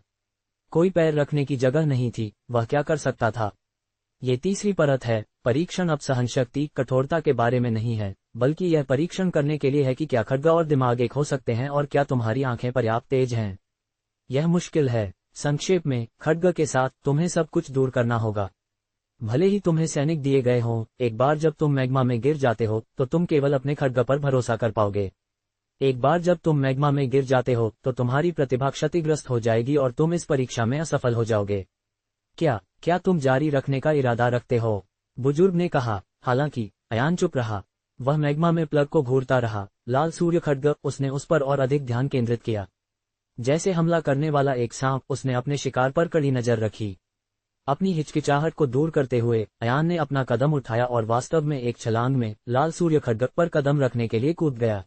कोई पैर रखने की जगह नहीं थी। वह क्या कर सकता था? ये तीसरी परत है। परीक्षण अब सहनशक्ति, कठोरता के बारे में नहीं है, बल्कि यह परीक्षण करने के लिए है कि क्या खड्ग और दिमाग एक हो सकते हैं और क्या तुम्हारी आंखें पर्याप्त तेज हैं। यह मुश्किल है। संक्षेप में, खड्ग के साथ तुम्हें सब कुछ दूर करना होगा। भले ही तुम्हें सैनिक दिए गए हों, एक बार जब तुम मैग्मा में गिर जाते हो तो तुम केवल अपने खड्ग पर भरोसा कर पाओगे। एक बार जब तुम मैग्मा में गिर जाते हो तो तुम्हारी प्रतिभा क्षतिग्रस्त हो जाएगी और तुम इस परीक्षा में असफल हो जाओगे। क्या तुम जारी रखने का इरादा रखते हो? बुजुर्ग ने कहा। हालांकि अयान चुप रहा। वह मैग्मा में प्लग को घूरता रहा। लाल सूर्य खड्ग, उसने उस पर और अधिक ध्यान केंद्रित किया। जैसे हमला करने वाला एक सांप, उसने अपने शिकार पर कड़ी नजर रखी। अपनी हिचकिचाहट को दूर करते हुए अयान ने अपना कदम उठाया और वास्तव में एक छलांग में लाल सूर्य खड्ग पर कदम रखने के लिए कूद गया।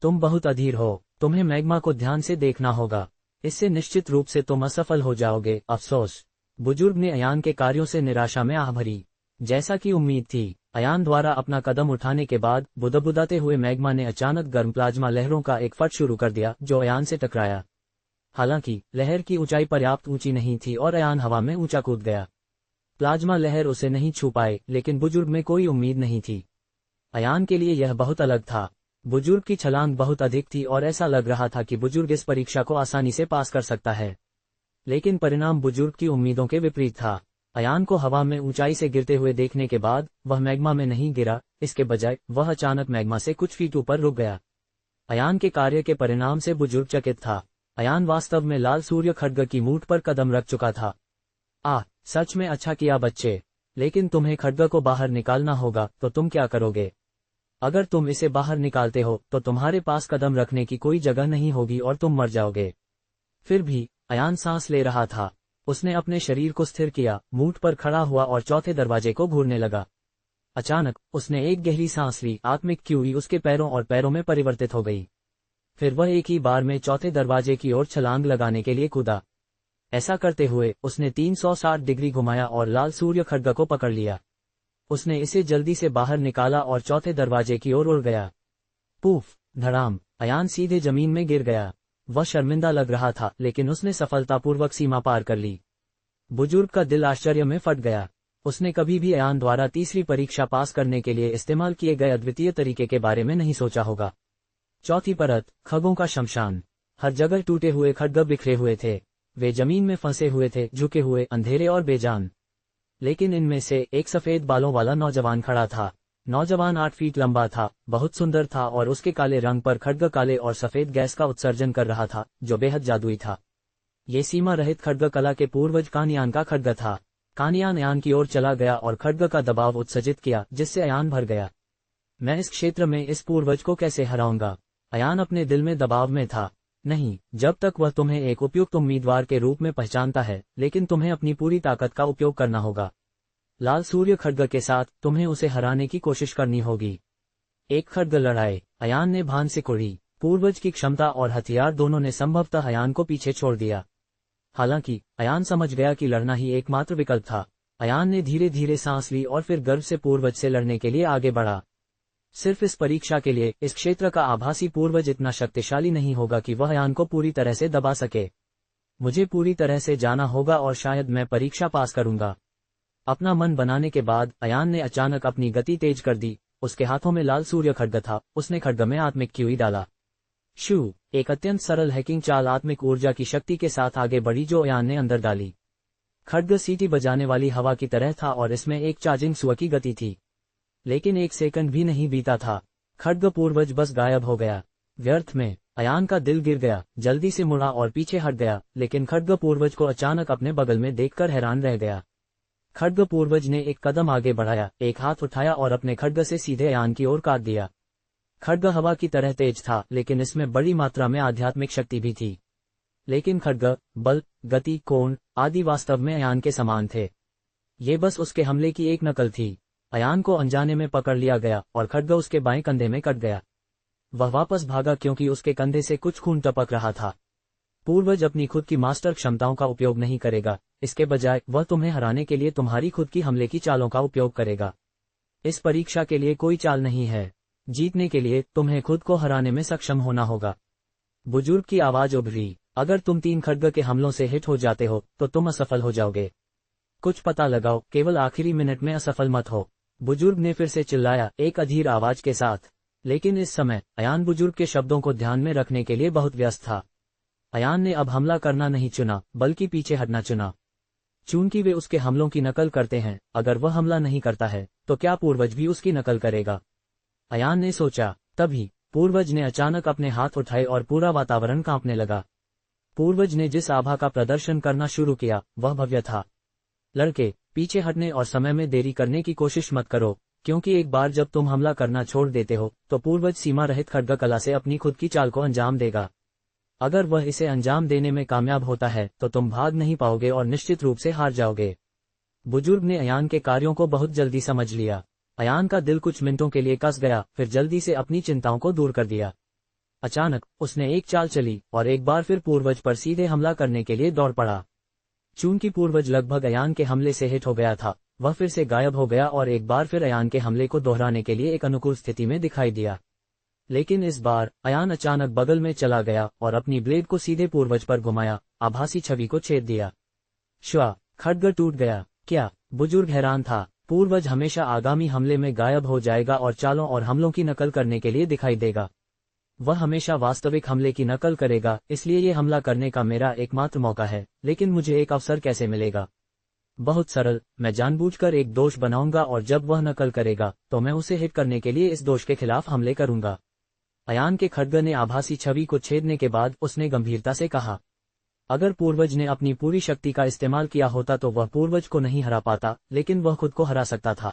तुम बहुत अधीर हो। तुम्हें मैग्मा को ध्यान से देखना होगा, इससे निश्चित रूप से तुम असफल हो जाओगे। अफसोस। बुजुर्ग ने अयान के कार्यों से निराशा में आह भरी। जैसा कि उम्मीद थी, अयान द्वारा अपना कदम उठाने के बाद बुदबुदाते हुए मैग्मा ने अचानक गर्म प्लाज्मा लहरों का एक फट शुरू कर दिया, जो अयान से टकराया। हालांकि लहर की ऊंचाई पर्याप्त ऊंची नहीं थी और अयान हवा में ऊंचा कूद गया। प्लाज्मा लहर उसे नहीं छू पाए, लेकिन बुजुर्ग में कोई उम्मीद नहीं थी। अयान के लिए यह बहुत अलग था। बुजुर्ग की छलांग बहुत अधिक थी और ऐसा लग रहा था कि बुजुर्ग इस परीक्षा को आसानी से पास कर सकता है। लेकिन परिणाम बुजुर्ग की उम्मीदों के विपरीत था। अयान को हवा में ऊंचाई से गिरते हुए देखने के बाद वह मैग्मा में नहीं गिरा, इसके बजाय वह अचानक मैग्मा से कुछ फीट ऊपर रुक गया। अयान के कार्य के परिणाम से बुजुर्ग चकित था। अयान वास्तव में लाल सूर्य खड्ग की मूठ पर कदम रख चुका था। सच में अच्छा किया बच्चे, लेकिन तुम्हें खड्ग को बाहर निकालना होगा, तो तुम क्या करोगे? अगर तुम इसे बाहर निकालते हो तो तुम्हारे पास कदम रखने की कोई जगह नहीं होगी और तुम मर जाओगे। फिर भी अयान सांस ले रहा था। उसने अपने शरीर को स्थिर किया, मूठ पर खड़ा हुआ और चौथे दरवाजे को घूरने लगा। अचानक उसने एक गहरी सांस ली। आत्मिक क्यूई उसके पैरों और पैरों में परिवर्तित हो गई। फिर वह एक ही बार में चौथे दरवाजे की ओर छलांग लगाने के लिए कूदा। ऐसा करते हुए उसने 360 डिग्री घुमाया और लाल सूर्य खड्ग को पकड़ लिया। उसने इसे जल्दी से बाहर निकाला और चौथे दरवाजे की ओर उड़ गया। पूफ, धड़ाम, अयान सीधे जमीन में गिर गया। वह शर्मिंदा लग रहा था, लेकिन उसने सफलतापूर्वक सीमा पार कर ली। बुजुर्ग का दिल आश्चर्य में फट गया। उसने कभी भी अयान द्वारा तीसरी परीक्षा पास करने के लिए इस्तेमाल किए गए अद्वितीय तरीके के बारे में नहीं सोचा होगा। चौथी परत, खगों का शमशान। हर जगह टूटे हुए खड्ग बिखरे हुए थे। वे जमीन में फंसे हुए थे, झुके हुए, अंधेरे और बेजान। लेकिन इनमें से एक सफेद बालों वाला नौजवान खड़ा था। नौजवान 8 फीट लंबा था, बहुत सुंदर था और उसके काले रंग पर खड्ग काले और सफेद गैस का उत्सर्जन कर रहा था, जो बेहद जादुई था। ये सीमा रहित खड्ग कला के पूर्वज कानियान का खड्ग था। कानियान अयान की ओर चला गया और खड्ग का दबाव उत्सर्जित किया, जिससे अयान भर गया। मैं इस क्षेत्र में इस पूर्वज को कैसे हराऊंगा? अयान अपने दिल में दबाव में था। नहीं, जब तक वह तुम्हें एक उपयुक्त उम्मीदवार के रूप में पहचानता है, लेकिन तुम्हें अपनी पूरी ताकत का उपयोग करना होगा। लाल सूर्य खड्ग के साथ तुम्हें उसे हराने की कोशिश करनी होगी। एक खड्ग लड़ाई। अयान ने भान से कुड़ी। पूर्वज की क्षमता और हथियार दोनों ने संभवतः अयान को पीछे छोड़ दिया। हालांकि अयान समझ गया कि लड़ना ही एकमात्र विकल्प था। अयान ने धीरे धीरे सांस ली और फिर गर्व से पूर्वज से लड़ने के लिए आगे बढ़ा। सिर्फ इस परीक्षा के लिए इस क्षेत्र का आभासी पूर्वज इतना शक्तिशाली नहीं होगा कि वह अयान को पूरी तरह से दबा सके। मुझे पूरी तरह से जाना होगा और शायद मैं परीक्षा पास करूंगा। अपना मन बनाने के बाद अयान ने अचानक अपनी गति तेज कर दी। उसके हाथों में लाल सूर्य खड्ग था। उसने खड्ग में आत्मिक कीवी डाला। शू, एक अत्यंत सरल हैकिंग चाल आत्मिक ऊर्जा की शक्ति के साथ आगे बढ़ी जो अयान ने अंदर डाली। खड्ग सीटी बजाने वाली हवा की तरह था और इसमें एक चार्जिंग स्व की गति थी। लेकिन 1 सेकंड भी नहीं बीता था, खड्ग पूर्वज बस गायब हो गया। व्यर्थ में। अयान का दिल गिर गया, जल्दी से मुड़ा और पीछे हट गया, लेकिन खड्ग पूर्वज को अचानक अपने बगल में देखकर हैरान रह गया। खड्ग पूर्वज ने एक कदम आगे बढ़ाया, एक हाथ उठाया और अपने खड्ग से सीधे अयान की ओर काट दिया। खड्ग हवा की तरह तेज था, लेकिन इसमें बड़ी मात्रा में आध्यात्मिक शक्ति भी थी। लेकिन खड्ग, बल, गति, कोण आदि वास्तव में अयान के समान थे। ये बस उसके हमले की एक नकल थी। अयान को अनजाने में पकड़ लिया गया और खड्ग उसके बाएं कंधे में कट गया। वह वापस भागा क्योंकि उसके कंधे से कुछ खून टपक रहा था। पूर्वज अपनी खुद की मास्टर क्षमताओं का उपयोग नहीं करेगा, इसके बजाय वह तुम्हें हराने के लिए तुम्हारी खुद की हमले की चालों का उपयोग करेगा। इस परीक्षा के लिए कोई चाल नहीं है। जीतने के लिए तुम्हें खुद को हराने में सक्षम होना होगा। बुजुर्ग की आवाज उभरी। अगर तुम 3 खड्ग के हमलों से हिट हो जाते हो तो तुम असफल हो जाओगे। कुछ पता लगाओ, केवल आखिरी मिनट में असफल मत हो। बुजुर्ग ने फिर से चिल्लाया, एक अधीर आवाज के साथ। लेकिन इस समय अयान बुजुर्ग के शब्दों को ध्यान में रखने के लिए बहुत व्यस्त था। अयान ने अब हमला करना नहीं चुना, बल्कि पीछे हटना चुना। चूंकि वे उसके हमलों की नकल करते हैं, अगर वह हमला नहीं करता है तो क्या पूर्वज भी उसकी नकल करेगा? अयान ने सोचा। तभी पूर्वज ने अचानक अपने हाथ उठाए और पूरा वातावरण कांपने लगा। पूर्वज ने जिस आभा का प्रदर्शन करना शुरू किया वह भव्य था। लड़के, पीछे हटने और समय में देरी करने की कोशिश मत करो, क्योंकि एक बार जब तुम हमला करना छोड़ देते हो तो पूर्वज सीमा रहित खड्ग कला से अपनी खुद की चाल को अंजाम देगा। अगर वह इसे अंजाम देने में कामयाब होता है तो तुम भाग नहीं पाओगे और निश्चित रूप से हार जाओगे। बुजुर्ग ने अयान के कार्यों को बहुत जल्दी समझ लिया। अयान का दिल कुछ मिनटों के लिए कस गया, फिर जल्दी से अपनी चिंताओं को दूर कर दिया। अचानक उसने एक चाल चली और एक बार फिर पूर्वज पर सीधे हमला करने के लिए दौड़ पड़ा। चूंकि पूर्वज लगभग अयान के हमले से हिट हो गया था, वह फिर से गायब हो गया और एक बार फिर अयान के हमले को दोहराने के लिए एक अनुकूल स्थिति में दिखाई दिया। लेकिन इस बार अयान अचानक बगल में चला गया और अपनी ब्लेड को सीधे पूर्वज पर घुमाया, आभासी छवि को छेद दिया। श्वा, खड्ग टूट गया। क्या? बुजुर्ग हैरान था। पूर्वज हमेशा आगामी हमले में गायब हो जाएगा और चालों और हमलों की नकल करने के लिए दिखाई देगा। वह हमेशा वास्तविक हमले की नकल करेगा, इसलिए ये हमला करने का मेरा एकमात्र मौका है। लेकिन मुझे एक अवसर कैसे मिलेगा? बहुत सरल, मैं जानबूझकर एक दोष बनाऊंगा और जब वह नकल करेगा तो मैं उसे हिट करने के लिए इस दोष के खिलाफ हमले करूंगा। अयान के खड्ग ने आभासी छवि को छेदने के बाद उसने गंभीरता से कहा, अगर पूर्वज ने अपनी पूरी शक्ति का इस्तेमाल किया होता तो वह पूर्वज को नहीं हरा पाता, लेकिन वह खुद को हरा सकता था।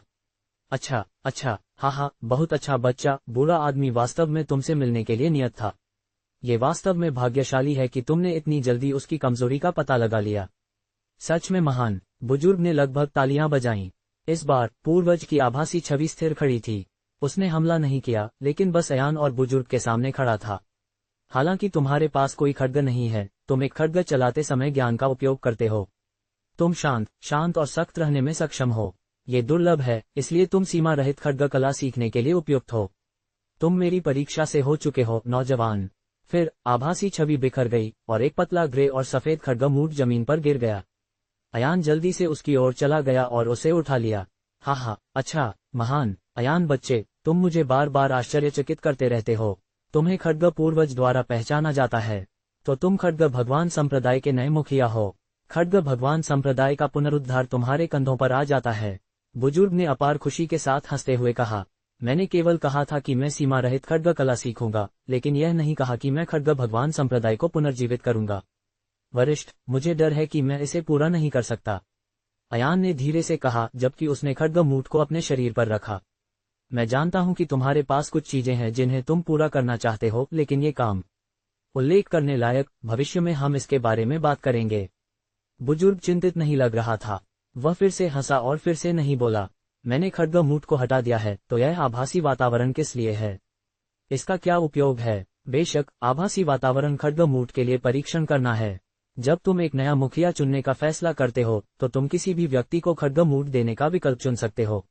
अच्छा, हाँ, बहुत अच्छा बच्चा, बुरा आदमी वास्तव में तुमसे मिलने के लिए नियत था। ये वास्तव में भाग्यशाली है कि तुमने इतनी जल्दी उसकी कमजोरी का पता लगा लिया। सच में महान। बुजुर्ग ने लगभग तालियां बजाईं। इस बार पूर्वज की आभासी छवि स्थिर खड़ी थी। उसने हमला नहीं किया, लेकिन बस अयान और बुजुर्ग के सामने खड़ा था। हालांकि तुम्हारे पास कोई खड्ग नहीं है, तुम एक खड्ग चलाते समय ज्ञान का उपयोग करते हो। तुम शांत और सख्त रहने में सक्षम हो। ये दुर्लभ है, इसलिए तुम सीमा रहित खड्ग कला सीखने के लिए उपयुक्त हो। तुम मेरी परीक्षा से हो चुके हो, नौजवान। फिर आभासी छवि बिखर गई और एक पतला ग्रे और सफेद खड्ग मूठ जमीन पर गिर गया। अयान जल्दी से उसकी ओर चला गया और उसे उठा लिया। हा, अच्छा, महान। अयान बच्चे, तुम मुझे बार बार आश्चर्यचकित करते रहते हो। तुम्हें खड्ग पूर्वज द्वारा पहचाना जाता है, तो तुम खड्ग भगवान संप्रदाय के नए मुखिया हो। खड्ग भगवान संप्रदाय का पुनरुद्धार तुम्हारे कंधों पर आ जाता है। बुजुर्ग ने अपार खुशी के साथ हंसते हुए कहा, मैंने केवल कहा था कि मैं सीमा रहित खड्ग कला सीखूंगा, लेकिन यह नहीं कहा कि मैं खड्ग भगवान संप्रदाय को पुनर्जीवित करूंगा। वरिष्ठ, मुझे डर है कि मैं इसे पूरा नहीं कर सकता, अयान ने धीरे से कहा, जबकि उसने खड्ग मूठ को अपने शरीर पर रखा। मैं जानता हूं कि तुम्हारे पास कुछ चीजें हैं जिन्हें तुम पूरा करना चाहते हो, लेकिन ये काम उल्लेख करने लायक, भविष्य में हम इसके बारे में बात करेंगे। बुजुर्ग चिंतित नहीं लग रहा था। वह फिर से हंसा और फिर से नहीं बोला, मैंने खड्ग मूठ को हटा दिया है, तो यह आभासी वातावरण किस लिए है? इसका क्या उपयोग है? बेशक, आभासी वातावरण खड्ग मूठ के लिए परीक्षण करना है। जब तुम एक नया मुखिया चुनने का फैसला करते हो, तो तुम किसी भी व्यक्ति को खड्ग मूठ देने का विकल्प चुन सकते हो।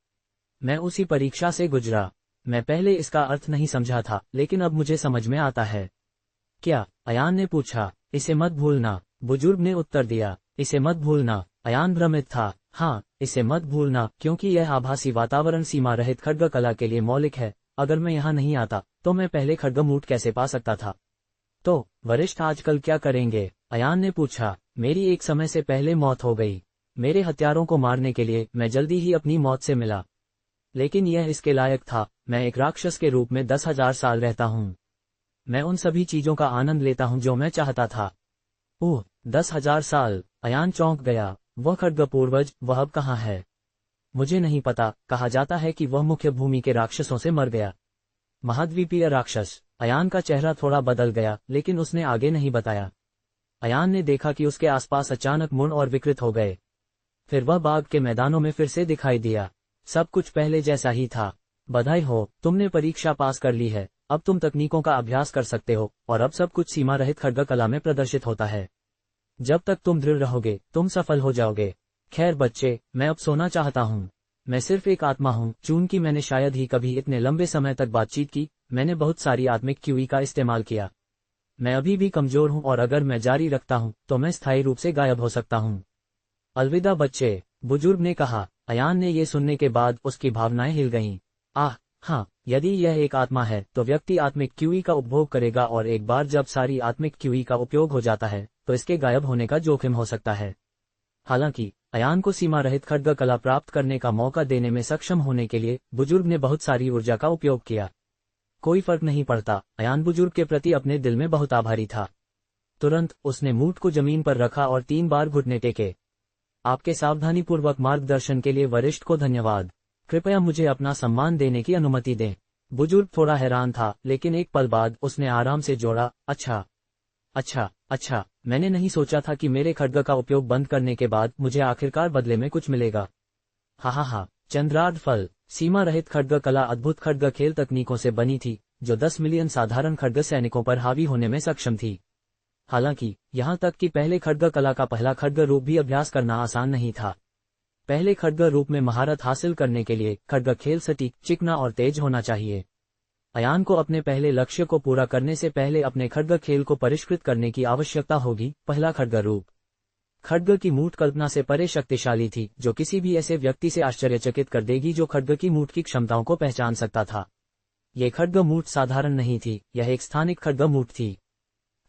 मैं उसी परीक्षा से गुजरा। मैं पहले इसका अर्थ नहीं समझा था, लेकिन अब मुझे समझ में आता है। क्या? अयान ने पूछा। इसे मत भूलना, बुजुर्ग ने उत्तर दिया। इसे मत भूलना, अयान भ्रमित था। हाँ, इसे मत भूलना, क्योंकि यह आभासी वातावरण सीमा रहित खड्ग कला के लिए मौलिक है। अगर मैं यहाँ नहीं आता, तो मैं पहले खड्ग मूठ कैसे पा सकता था? तो वरिष्ठ आजकल क्या करेंगे? अयान ने पूछा। मेरी एक समय से पहले मौत हो गई। मेरे हत्यारों को मारने के लिए मैं जल्दी ही अपनी मौत से मिला, लेकिन यह इसके लायक था। मैं एक राक्षस के रूप में 10,000 साल रहता हूँ। मैं उन सभी चीजों का आनंद लेता हूँ जो मैं चाहता था। ओह, 10,000 साल! अयान चौंक गया। वह खड्ग पूर्वज, वह अब कहाँ है? मुझे नहीं पता। कहा जाता है कि वह मुख्य भूमि के राक्षसों से मर गया। महाद्वीपीय राक्षस। अयान का चेहरा थोड़ा बदल गया, लेकिन उसने आगे नहीं बताया। अयान ने देखा कि उसके आसपास अचानक मुड़ और विकृत हो गए। फिर वह बाग के मैदानों में फिर से दिखाई दिया। सब कुछ पहले जैसा ही था। बधाई हो, तुमने परीक्षा पास कर ली है। अब तुम तकनीकों का अभ्यास कर सकते हो, और अब सब कुछ सीमा रहित खड्ग कला में प्रदर्शित होता है। जब तक तुम दृढ़ रहोगे, तुम सफल हो जाओगे। खैर बच्चे, मैं अब सोना चाहता हूँ। मैं सिर्फ एक आत्मा हूँ। चूंकि मैंने शायद ही कभी इतने लंबे समय तक बातचीत की, मैंने बहुत सारी आत्मिक क्यूई का इस्तेमाल किया। मैं अभी भी कमजोर हूँ, और अगर मैं जारी रखता हूँ, तो मैं स्थायी रूप से गायब हो सकता हूँ। अलविदा बच्चे, बुजुर्ग ने कहा। अयान ने ये सुनने के बाद उसकी भावनाएं हिल गईं। आह, हाँ, यदि यह एक आत्मा है, तो व्यक्ति आत्मिक क्यूई का उपभोग करेगा, और एक बार जब सारी आत्मिक क्यूई का उपयोग हो जाता है, तो इसके गायब होने का जोखिम हो सकता है। हालांकि अयान को सीमा रहित खड्ग कला प्राप्त करने का मौका देने में सक्षम होने के लिए बुजुर्ग ने बहुत सारी ऊर्जा का उपयोग किया। कोई फर्क नहीं पड़ता, अयान बुजुर्ग के प्रति अपने दिल में बहुत आभारी था। तुरंत उसने मूठ को जमीन पर रखा और 3 बार घुटने टेके। आपके सावधानीपूर्वक मार्गदर्शन के लिए वरिष्ठ को धन्यवाद। कृपया मुझे अपना सम्मान देने की अनुमति दें। बुजुर्ग थोड़ा हैरान था, लेकिन एक पल बाद उसने आराम से जोड़ा, अच्छा, मैंने नहीं सोचा था कि मेरे खड्ग का उपयोग बंद करने के बाद मुझे आखिरकार बदले में कुछ मिलेगा। हा, चंद्रार्ध फल। सीमा रहित खड्ग कला अद्भुत खड्ग खेल तकनीकों से बनी थी, जो 10 मिलियन साधारण खड्ग सैनिकों पर हावी होने में सक्षम थी। हालांकि यहाँ तक कि पहले खड्ग कला का पहला खड्ग रूप भी अभ्यास करना आसान नहीं था। पहले खड्ग रूप में महारत हासिल करने के लिए खड्ग खेल सटीक, चिकना और तेज होना चाहिए। अयान को अपने पहले लक्ष्य को पूरा करने से पहले अपने खड्ग खेल को परिष्कृत करने की आवश्यकता होगी। पहला खड्ग रूप। खड्ग की मूठ कल्पना से परे शक्तिशाली थी, जो किसी भी ऐसे व्यक्ति से आश्चर्यचकित कर देगी जो खड्ग की मूठ की क्षमताओं को पहचान सकता था। ये खड्ग मूठ साधारण नहीं थी, यह एक स्थानिक खड्ग मूठ थी।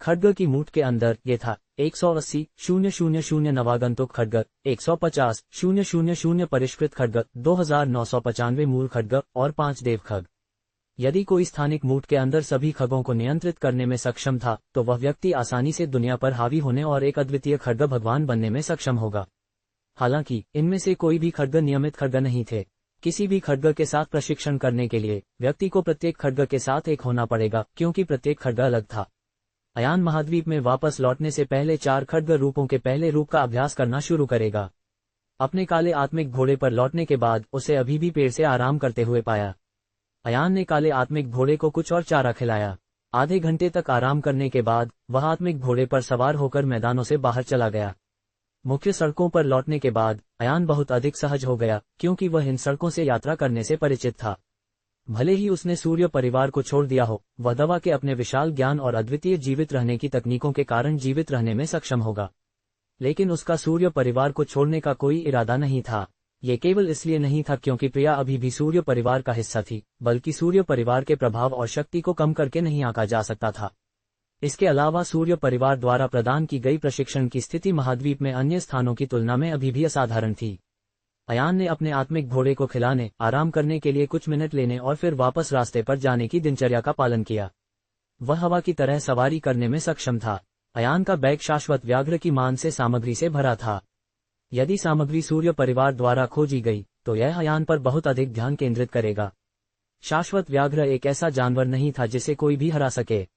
खड्ग की मूठ के अंदर ये था 180,000 नवागंतुक खड्ग, 150,000 परिष्कृत खड्ग, 2,995 मूल खड्ग और 5 देव खग। यदि कोई स्थानिक मूठ के अंदर सभी खगों को नियंत्रित करने में सक्षम था, तो वह व्यक्ति आसानी से दुनिया पर हावी होने और एक अद्वितीय खड्ग भगवान बनने में सक्षम होगा। हालांकि इनमें से कोई भी खड्ग नियमित खड्ग नहीं थे। किसी भी खड्ग के साथ प्रशिक्षण करने के लिए व्यक्ति को प्रत्येक खड्ग के साथ एक होना पड़ेगा, क्योंकि प्रत्येक खड्ग अलग था। अयान महाद्वीप में वापस लौटने से पहले 4 खड्ग रूपों के पहले रूप का अभ्यास करना शुरू करेगा। अपने काले आत्मिक घोड़े पर लौटने के बाद उसे अभी भी पेड़ से आराम करते हुए पाया। अयान ने काले आत्मिक घोड़े को कुछ और चारा खिलाया। आधे घंटे तक आराम करने के बाद वह आत्मिक घोड़े पर सवार होकर मैदानों से बाहर चला गया। मुख्य सड़कों पर लौटने के बाद अयान बहुत अधिक सहज हो गया, क्योंकि वह इन सड़कों से यात्रा करने से परिचित था। भले ही उसने सूर्य परिवार को छोड़ दिया हो, वह दवा के अपने विशाल ज्ञान और अद्वितीय जीवित रहने की तकनीकों के कारण जीवित रहने में सक्षम होगा। लेकिन उसका सूर्य परिवार को छोड़ने का कोई इरादा नहीं था। ये केवल इसलिए नहीं था क्योंकि प्रिया अभी भी सूर्य परिवार का हिस्सा थी, बल्कि सूर्य परिवार के प्रभाव और शक्ति को कम करके नहीं आंका जा सकता था। इसके अलावा सूर्य परिवार द्वारा प्रदान की गई प्रशिक्षण की स्थिति महाद्वीप में अन्य स्थानों की तुलना में अभी भी असाधारण थी। अयान ने अपने आत्मिक घोड़े को खिलाने, आराम करने के लिए कुछ मिनट लेने और फिर वापस रास्ते पर जाने की दिनचर्या का पालन किया। वह हवा की तरह सवारी करने में सक्षम था। अयान का बैग शाश्वत व्याघ्र की मान से सामग्री से भरा था। यदि सामग्री सूर्य परिवार द्वारा खोजी गई तो यह अयान पर बहुत अधिक ध्यान केंद्रित करेगा। शाश्वत व्याघ्र एक ऐसा जानवर नहीं था जिसे कोई भी हरा सके।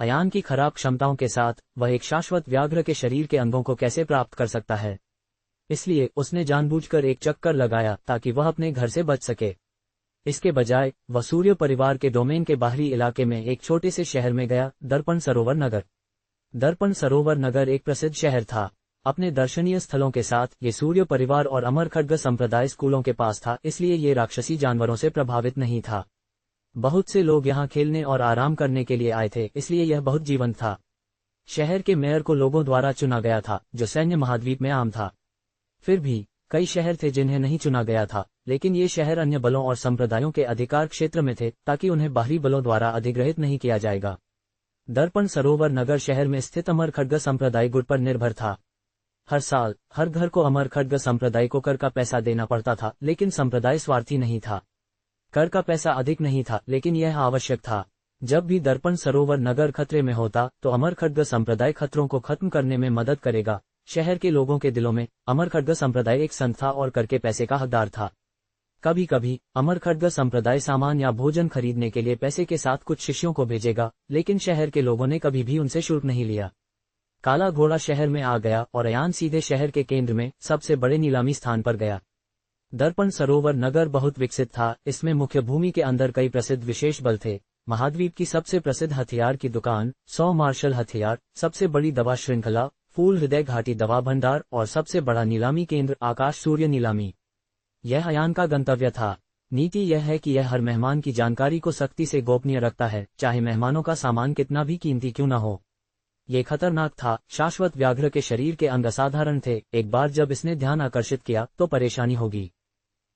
अयान की खराब क्षमताओं के साथ वह एक शाश्वत व्याघ्र के शरीर के अंगों को कैसे प्राप्त कर सकता है। इसलिए उसने जानबूझकर एक चक्कर लगाया ताकि वह अपने घर से बच सके। इसके बजाय वह सूर्य परिवार के डोमेन के बाहरी इलाके में एक छोटे से शहर में गया, दर्पण सरोवर नगर। दर्पण सरोवर नगर एक प्रसिद्ध शहर था। अपने दर्शनीय स्थलों के साथ ये सूर्य परिवार और अमरखड्ग संप्रदाय स्कूलों के पास था, इसलिए ये राक्षसी जानवरों से प्रभावित नहीं था। बहुत से लोग यहाँ खेलने और आराम करने के लिए आए थे, इसलिए यह बहुत जीवंत था। शहर के मेयर को लोगों द्वारा चुना गया था, जो सैन्य महाद्वीप में आम था। फिर भी कई शहर थे जिन्हें नहीं चुना गया था, लेकिन ये शहर अन्य बलों और संप्रदायों के अधिकार क्षेत्र में थे ताकि उन्हें बाहरी बलों द्वारा अधिग्रहित नहीं किया जाएगा। दर्पण सरोवर नगर शहर में स्थित अमरखड्ग संप्रदाय गुट पर निर्भर था। हर साल हर घर को अमरखड्ग संप्रदाय को कर का पैसा देना पड़ता था, लेकिन संप्रदाय स्वार्थी नहीं था। कर का पैसा अधिक नहीं था, लेकिन यह आवश्यक था। जब भी दर्पण सरोवर नगर खतरे में होता तो अमरखड्ग संप्रदाय खतरों को खत्म करने में मदद करेगा। शहर के लोगों के दिलों में अमरखड्ग संप्रदाय एक संत था और कर के पैसे का हकदार था। कभी कभी अमरखड्ग संप्रदाय सामान या भोजन खरीदने के लिए पैसे के साथ कुछ शिष्यों को भेजेगा, लेकिन शहर के लोगों ने कभी भी उनसे शुल्क नहीं लिया। काला घोड़ा शहर में आ गया और अयान सीधे शहर के केंद्र में सबसे बड़े नीलामी स्थान पर गया। दर्पण सरोवर नगर बहुत विकसित था। इसमें मुख्य भूमि के अंदर कई प्रसिद्ध विशेष बल थे। महाद्वीप की सबसे प्रसिद्ध हथियार की दुकान, 100 मार्शल हथियार, सबसे बड़ी दवा श्रृंखला, फूल हृदय घाटी दवा भंडार और सबसे बड़ा नीलामी केंद्र आकाश सूर्य नीलामी। यह अयान का गंतव्य था। नीति यह है कि यह हर मेहमान की जानकारी को सख्ती से गोपनीय रखता है, चाहे मेहमानों का सामान कितना भी कीमती क्यों न हो। ये खतरनाक था। शाश्वत व्याघ्र के शरीर के अंग असाधारण थे। एक बार जब इसने ध्यान आकर्षित किया तो परेशानी होगी।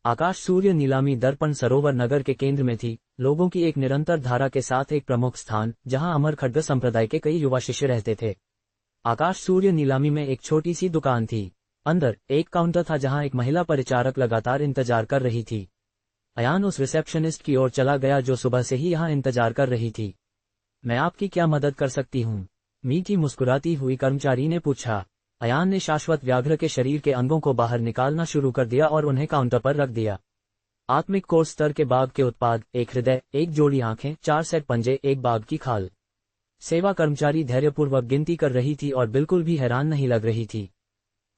आकाश सूर्य नीलामी दर्पण सरोवर नगर के केंद्र में थी, लोगों की एक निरंतर धारा के साथ एक प्रमुख स्थान, जहां अमरखड्ग संप्रदाय के कई युवा शिष्य रहते थे। आकाश सूर्य नीलामी में एक छोटी सी दुकान थी। अंदर एक काउंटर था जहां एक महिला परिचारक लगातार इंतजार कर रही थी। अयान उस रिसेप्शनिस्ट की ओर चला गया जो सुबह से ही यहां इंतजार कर रही थी। मैं आपकी क्या मदद कर सकती हूँ? मीठी मुस्कुराती हुई कर्मचारी ने पूछा। अयान ने शाश्वत व्याघ्र के शरीर के अंगों को बाहर निकालना शुरू कर दिया और उन्हें काउंटर पर रख दिया। आत्मिक कोर्स स्तर के बाघ के उत्पाद, एक हृदय, एक जोड़ी आंखें, 4 सेट पंजे, एक बाघ की खाल। सेवा कर्मचारी धैर्यपूर्वक गिनती कर रही थी और बिल्कुल भी हैरान नहीं लग रही थी।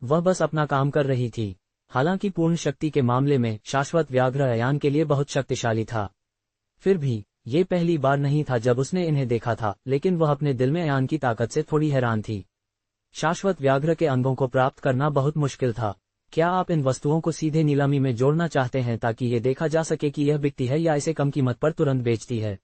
वह बस अपना काम कर रही थी। हालांकि पूर्ण शक्ति के मामले में शाश्वत व्याघ्र अयान के लिए बहुत शक्तिशाली था। फिर भी ये पहली बार नहीं था जब उसने इन्हें देखा था, लेकिन वह अपने दिल में अयान की ताकत से थोड़ी हैरान थी। शाश्वत व्याघ्र के अंगों को प्राप्त करना बहुत मुश्किल था। क्या आप इन वस्तुओं को सीधे नीलामी में जोड़ना चाहते हैं ताकि ये देखा जा सके कि यह बिकती है या इसे कम कीमत पर तुरंत बेचती है?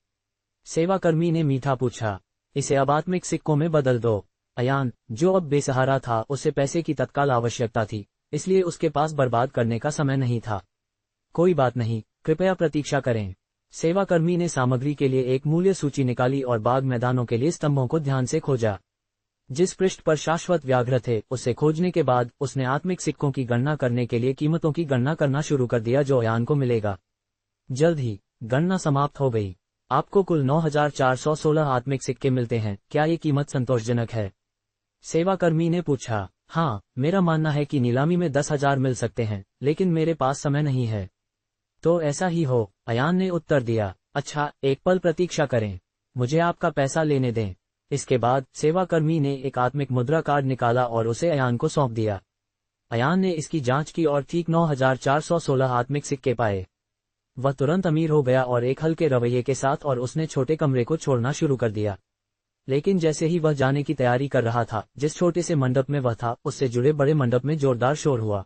सेवाकर्मी ने मीठा पूछा। इसे अब आत्मिक सिक्कों में बदल दो। अयान, जो अब बेसहारा था, उसे पैसे की तत्काल आवश्यकता थी, इसलिए उसके पास बर्बाद करने का समय नहीं था। कोई बात नहीं, कृपया प्रतीक्षा करें। सेवाकर्मी ने सामग्री के लिए एक मूल्य सूची निकाली और बाग मैदानों के लिए स्तंभों को ध्यान से खोजा। जिस पृष्ठ पर शाश्वत व्याघ्र थे, उसे खोजने के बाद उसने आत्मिक सिक्कों की गणना करने के लिए कीमतों की गणना करना शुरू कर दिया जो अयान को मिलेगा। जल्द ही गणना समाप्त हो गई। आपको कुल 9416 आत्मिक सिक्के मिलते हैं। क्या ये कीमत संतोषजनक है? सेवाकर्मी ने पूछा। हाँ, मेरा मानना है कि नीलामी में 10,000 मिल सकते हैं, लेकिन मेरे पास समय नहीं है। तो ऐसा ही हो, अयान ने उत्तर दिया। अच्छा, एक पल प्रतीक्षा करें, मुझे आपका पैसा लेने दें। इसके बाद सेवाकर्मी ने एक आत्मिक मुद्रा कार्ड निकाला और उसे अयान को सौंप दिया। अयान ने इसकी जांच की और ठीक 9416 आत्मिक सिक्के पाए। वह तुरंत अमीर हो गया और एक हल्के रवैये के साथ, और उसने छोटे कमरे को छोड़ना शुरू कर दिया। लेकिन जैसे ही वह जाने की तैयारी कर रहा था, जिस छोटे से मंडप में वह था, उससे जुड़े बड़े मंडप में जोरदार शोर हुआ।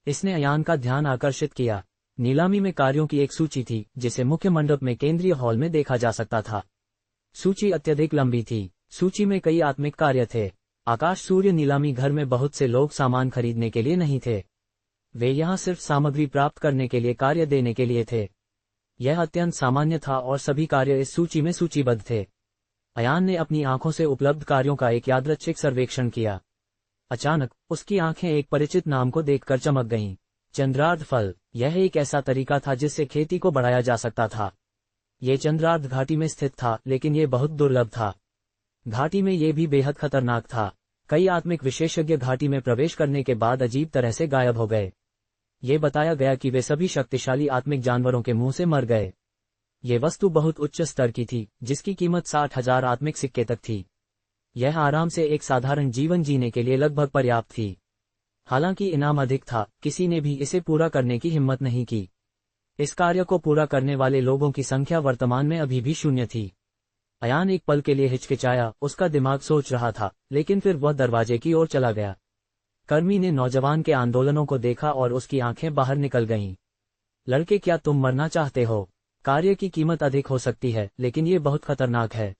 इसने अयान का ध्यान आकर्षित किया। नीलामी में कार्यों की एक सूची थी, जिसे मुख्य मंडप में केंद्रीय हॉल में देखा जा सकता था। सूची अत्यधिक लंबी थी। सूची में कई आत्मिक कार्य थे। आकाश सूर्य नीलामी घर में बहुत से लोग सामान खरीदने के लिए नहीं थे। वे यहाँ सिर्फ सामग्री प्राप्त करने के लिए कार्य देने के लिए थे। यह अत्यंत सामान्य था और सभी कार्य इस सूची में सूचीबद्ध थे। अयान ने अपनी आंखों से उपलब्ध कार्यों का एक यादृच्छिक सर्वेक्षण किया। अचानक उसकी आंखें एक परिचित नाम को देखकर चमक गईं। चंद्रार्ध फल। यह एक ऐसा तरीका था जिससे खेती को बढ़ाया जा सकता था। ये चंद्रार्ध घाटी में स्थित था, लेकिन ये बहुत दुर्लभ था। घाटी में ये भी बेहद खतरनाक था। कई आत्मिक विशेषज्ञ घाटी में प्रवेश करने के बाद अजीब तरह से गायब हो गए। ये बताया गया कि वे सभी शक्तिशाली आत्मिक जानवरों के मुंह से मर गए। ये वस्तु बहुत उच्च स्तर की थी, जिसकी कीमत 60,000 आत्मिक सिक्के तक थी। यह आराम से एक साधारण जीवन जीने के लिए लगभग पर्याप्त थी। हालांकि इनाम अधिक था, किसी ने भी इसे पूरा करने की हिम्मत नहीं की। इस कार्य को पूरा करने वाले लोगों की संख्या वर्तमान में अभी भी शून्य थी। अयान एक पल के लिए हिचकिचाया, उसका दिमाग सोच रहा था, लेकिन फिर वह दरवाजे की ओर चला गया। कर्मी ने नौजवान के आंदोलनों को देखा और उसकी आंखें बाहर निकल गईं। लड़के, क्या तुम मरना चाहते हो? कार्य की कीमत अधिक हो सकती है, लेकिन ये बहुत खतरनाक है।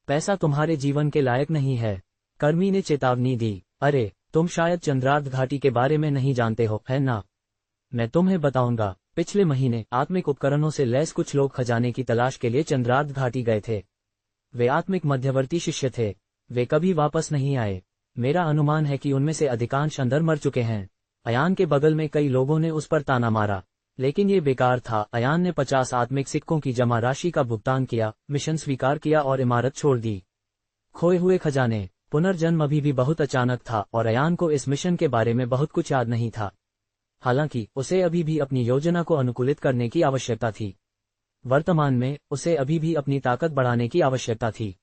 पैसा तुम्हारे जीवन के लायक नहीं है। कर्मी ने चेतावनी दी। अरे, तुम शायद चंद्रार्ध घाटी के बारे में नहीं जानते हो, है ना? मैं तुम्हें बताऊंगा। पिछले महीने आत्मिक उपकरणों से लैस कुछ लोग खजाने की तलाश के लिए चंद्रार्ध घाटी गए थे। वे आत्मिक मध्यवर्ती शिष्य थे। वे कभी वापस नहीं आए। मेरा अनुमान है कि उनमें से अधिकांश अंदर मर चुके हैं। अयान के बगल में कई लोगों ने उस पर ताना मारा, लेकिन ये बेकार था। अयान ने 50 आत्मिक सिक्कों की जमा राशि का भुगतान किया, मिशन स्वीकार किया और इमारत छोड़ दी। खोए हुए खजाने। पुनर्जन्म अभी भी बहुत अचानक था और अयान को इस मिशन के बारे में बहुत कुछ याद नहीं था। हालांकि उसे अभी भी अपनी योजना को अनुकूलित करने की आवश्यकता थी। वर्तमान में उसे अभी भी अपनी ताकत बढ़ाने की आवश्यकता थी।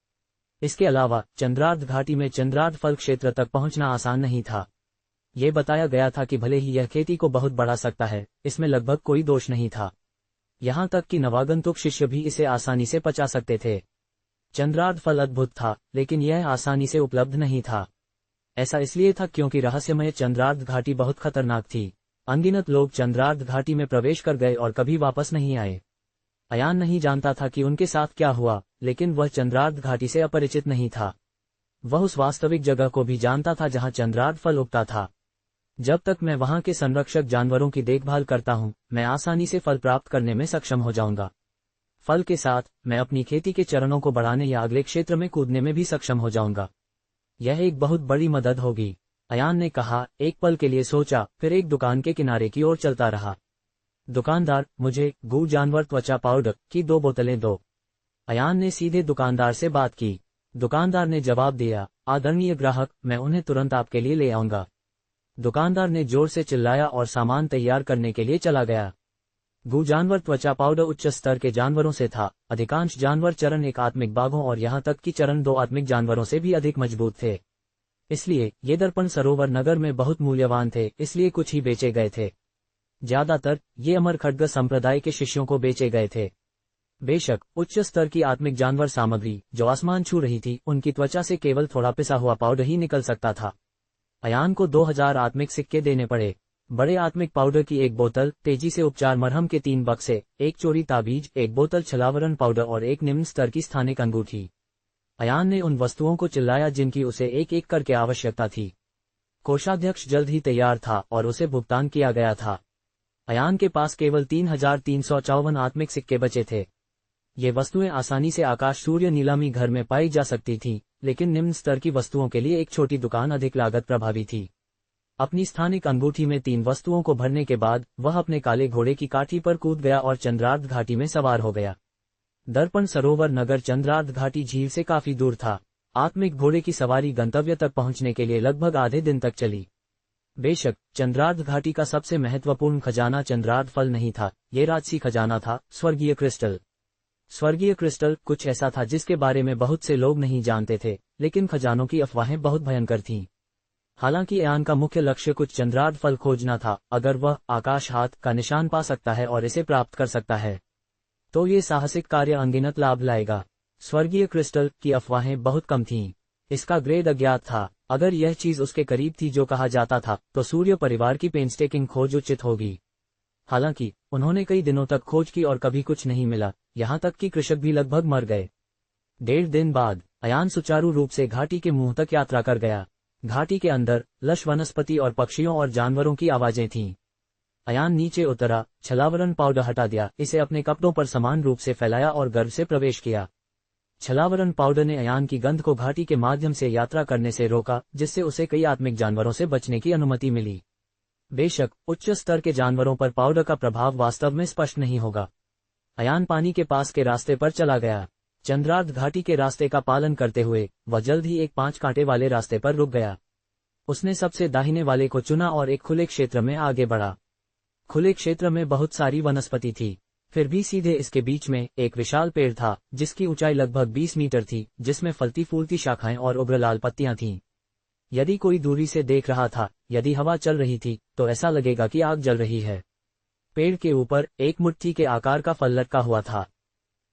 इसके अलावा चंद्रार्ध घाटी में चंद्रार्ध फल क्षेत्र तक पहुंचना आसान नहीं था। ये बताया गया था कि भले ही यह खेती को बहुत बढ़ा सकता है, इसमें लगभग कोई दोष नहीं था। यहां तक कि नवागंतुक शिष्य भी इसे आसानी से पचा सकते थे। चंद्रार्ध फल अद्भुत था, लेकिन यह आसानी से उपलब्ध नहीं था। ऐसा इसलिए था क्योंकि रहस्यमय चंद्रार्ध घाटी बहुत खतरनाक थी। अनगिनत लोग चंद्रार्ध घाटी में प्रवेश कर गए और कभी वापस नहीं आए। अयान नहीं जानता था कि उनके साथ क्या हुआ, लेकिन वह चंद्रार्ध घाटी से अपरिचित नहीं था। वह उस वास्तविक जगह को भी जानता था जहां चंद्रार्ध फल उगता था। जब तक मैं वहां के संरक्षक जानवरों की देखभाल करता हूं, मैं आसानी से फल प्राप्त करने में सक्षम हो जाऊंगा। फल के साथ मैं अपनी खेती के चरणों को बढ़ाने या अगले क्षेत्र में कूदने में भी सक्षम हो जाऊंगा। यह एक बहुत बड़ी मदद होगी, अयान ने कहा। एक पल के लिए सोचा, फिर एक दुकान के किनारे की ओर चलता रहा। दुकानदार, मुझे गू जानवर त्वचा पाउडर की 2 बोतलें दो। अयान ने सीधे दुकानदार से बात की। दुकानदार ने जवाब दिया, आदरणीय ग्राहक, मैं उन्हें तुरंत आपके लिए ले आऊंगा। दुकानदार ने जोर से चिल्लाया और सामान तैयार करने के लिए चला गया। गू जानवर त्वचा पाउडर उच्च स्तर के जानवरों से था। अधिकांश जानवर चरण एक आत्मिक बाघों और यहां तक कि चरण 2 आत्मिक जानवरों से भी अधिक मजबूत थे। इसलिए ये दर्पण सरोवर नगर में बहुत मूल्यवान थे, इसलिए कुछ ही बेचे गए थे। ज्यादातर ये अमर खड्ग संप्रदाय के शिष्यों को बेचे गए थे। बेशक उच्च स्तर की आत्मिक जानवर सामग्री जो आसमान छू रही थी, उनकी त्वचा से केवल थोड़ा पिसा हुआ पाउडर ही निकल सकता था। अयान को 2000 आत्मिक सिक्के देने पड़े। बड़े आत्मिक पाउडर की 1 बोतल, तेजी से उपचार मरहम के 3 बक्से, 1 चोरी ताबीज, 1 बोतल छलावरण पाउडर और 1 निम्न स्तर की स्थानिक अंगूठी। अयान ने उन वस्तुओं को चिल्लाया जिनकी उसे एक एक करके आवश्यकता थी। कोषाध्यक्ष जल्द ही तैयार था और उसे भुगतान किया गया था। अयान के पास केवल 3354 आत्मिक सिक्के बचे थे। ये वस्तुएं आसानी से आकाश सूर्य नीलामी घर में पाई जा सकती थीं, लेकिन निम्न स्तर की वस्तुओं के लिए एक छोटी दुकान अधिक लागत प्रभावी थी। अपनी स्थानिक अंगूठी में 3 वस्तुओं को भरने के बाद वह अपने काले घोड़े की काठी पर कूद गया और चंद्रार्ध घाटी में सवार हो गया। दर्पण सरोवर नगर चंद्रार्ध घाटी झील से काफी दूर था। आत्मिक घोड़े की सवारी गंतव्य तक पहुंचने के लिए लगभग आधे दिन तक चली। बेशक चंद्रार्ध घाटी का सबसे महत्वपूर्ण खजाना चंद्रार्ध फल नहीं था, ये राजसी खजाना था, स्वर्गीय क्रिस्टल। स्वर्गीय क्रिस्टल कुछ ऐसा था जिसके बारे में बहुत से लोग नहीं जानते थे, लेकिन खजानों की अफवाहें बहुत भयंकर थीं। हालांकि अयान का मुख्य लक्ष्य कुछ चंद्रार्ध फल खोजना था। अगर वह आकाश हाथ का निशान पा सकता है और इसे प्राप्त कर सकता है, तो ये साहसिक कार्य अनगिनत लाभ लाएगा। स्वर्गीय क्रिस्टल की अफवाहें बहुत कम थीं। इसका ग्रेड अज्ञात था। अगर यह चीज उसके करीब थी जो कहा जाता था, तो सूर्य परिवार की पेंस्टेकिंग खोज उचित होगी। हालांकि उन्होंने कई दिनों तक खोज की और कभी कुछ नहीं मिला, यहां तक कि कृषक भी लगभग मर गए। 1.5 दिन बाद अयान सुचारू रूप से घाटी के मुंह तक यात्रा कर गया। घाटी के अंदर लश वनस्पति और पक्षियों और जानवरों की आवाजें थीं। अयान नीचे उतरा, छलावरण पाउडर हटा दिया, इसे अपने कपड़ों पर समान रूप से फैलाया और गर्भ से प्रवेश किया। छलावरण पाउडर ने अयान की गंध को घाटी के माध्यम से यात्रा करने से रोका, जिससे उसे कई आत्मिक जानवरों से बचने की अनुमति मिली। बेशक उच्च स्तर के जानवरों पर पाउडर का प्रभाव वास्तव में स्पष्ट नहीं होगा। अयान पानी के पास के रास्ते पर चला गया। चंद्रार्ध घाटी के रास्ते का पालन करते हुए वह जल्द ही एक 5 कांटे वाले रास्ते पर रुक गया। उसने सबसे दाहिने वाले को चुना और एक खुले क्षेत्र में आगे बढ़ा। खुले क्षेत्र में बहुत सारी वनस्पति थी, फिर भी सीधे इसके बीच में एक विशाल पेड़ था, जिसकी ऊंचाई लगभग 20 मीटर थी, जिसमें फलती फूलती शाखाएं और उग्र लाल पत्तियां थीं। यदि कोई दूरी से देख रहा था, यदि हवा चल रही थी, तो ऐसा लगेगा कि आग जल रही है। पेड़ के ऊपर एक मुट्ठी के आकार का फल लटका हुआ था।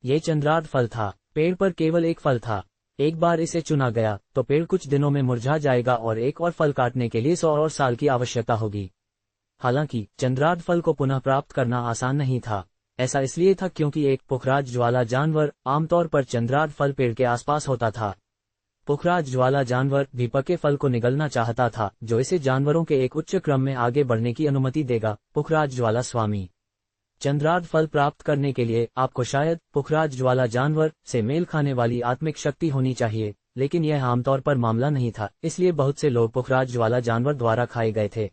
ये चंद्रार्ध फल था। पेड़ पर केवल एक फल था। एक बार इसे चुना गया तो पेड़ कुछ दिनों में मुरझा जाएगा और एक और फल काटने के लिए 100 और साल की आवश्यकता होगी। हालांकि चंद्रार्ध फल को पुनः प्राप्त करना आसान नहीं था। ऐसा इसलिए था क्योंकि एक पुखराज ज्वाला जानवर आमतौर पर चंद्रार्ध फल पेड़ के आसपास होता था। पुखराज ज्वाला जानवर भी पके फल को निगलना चाहता था, जो इसे जानवरों के एक उच्च क्रम में आगे बढ़ने की अनुमति देगा। पुखराज ज्वाला स्वामी। चंद्रार्ध फल प्राप्त करने के लिए आपको शायद पुखराज ज्वाला जानवर से मेल खाने वाली आत्मिक शक्ति होनी चाहिए, लेकिन यह आमतौर पर मामला नहीं था, इसलिए बहुत से लोग पुखराज ज्वाला जानवर द्वारा खाए गए थे।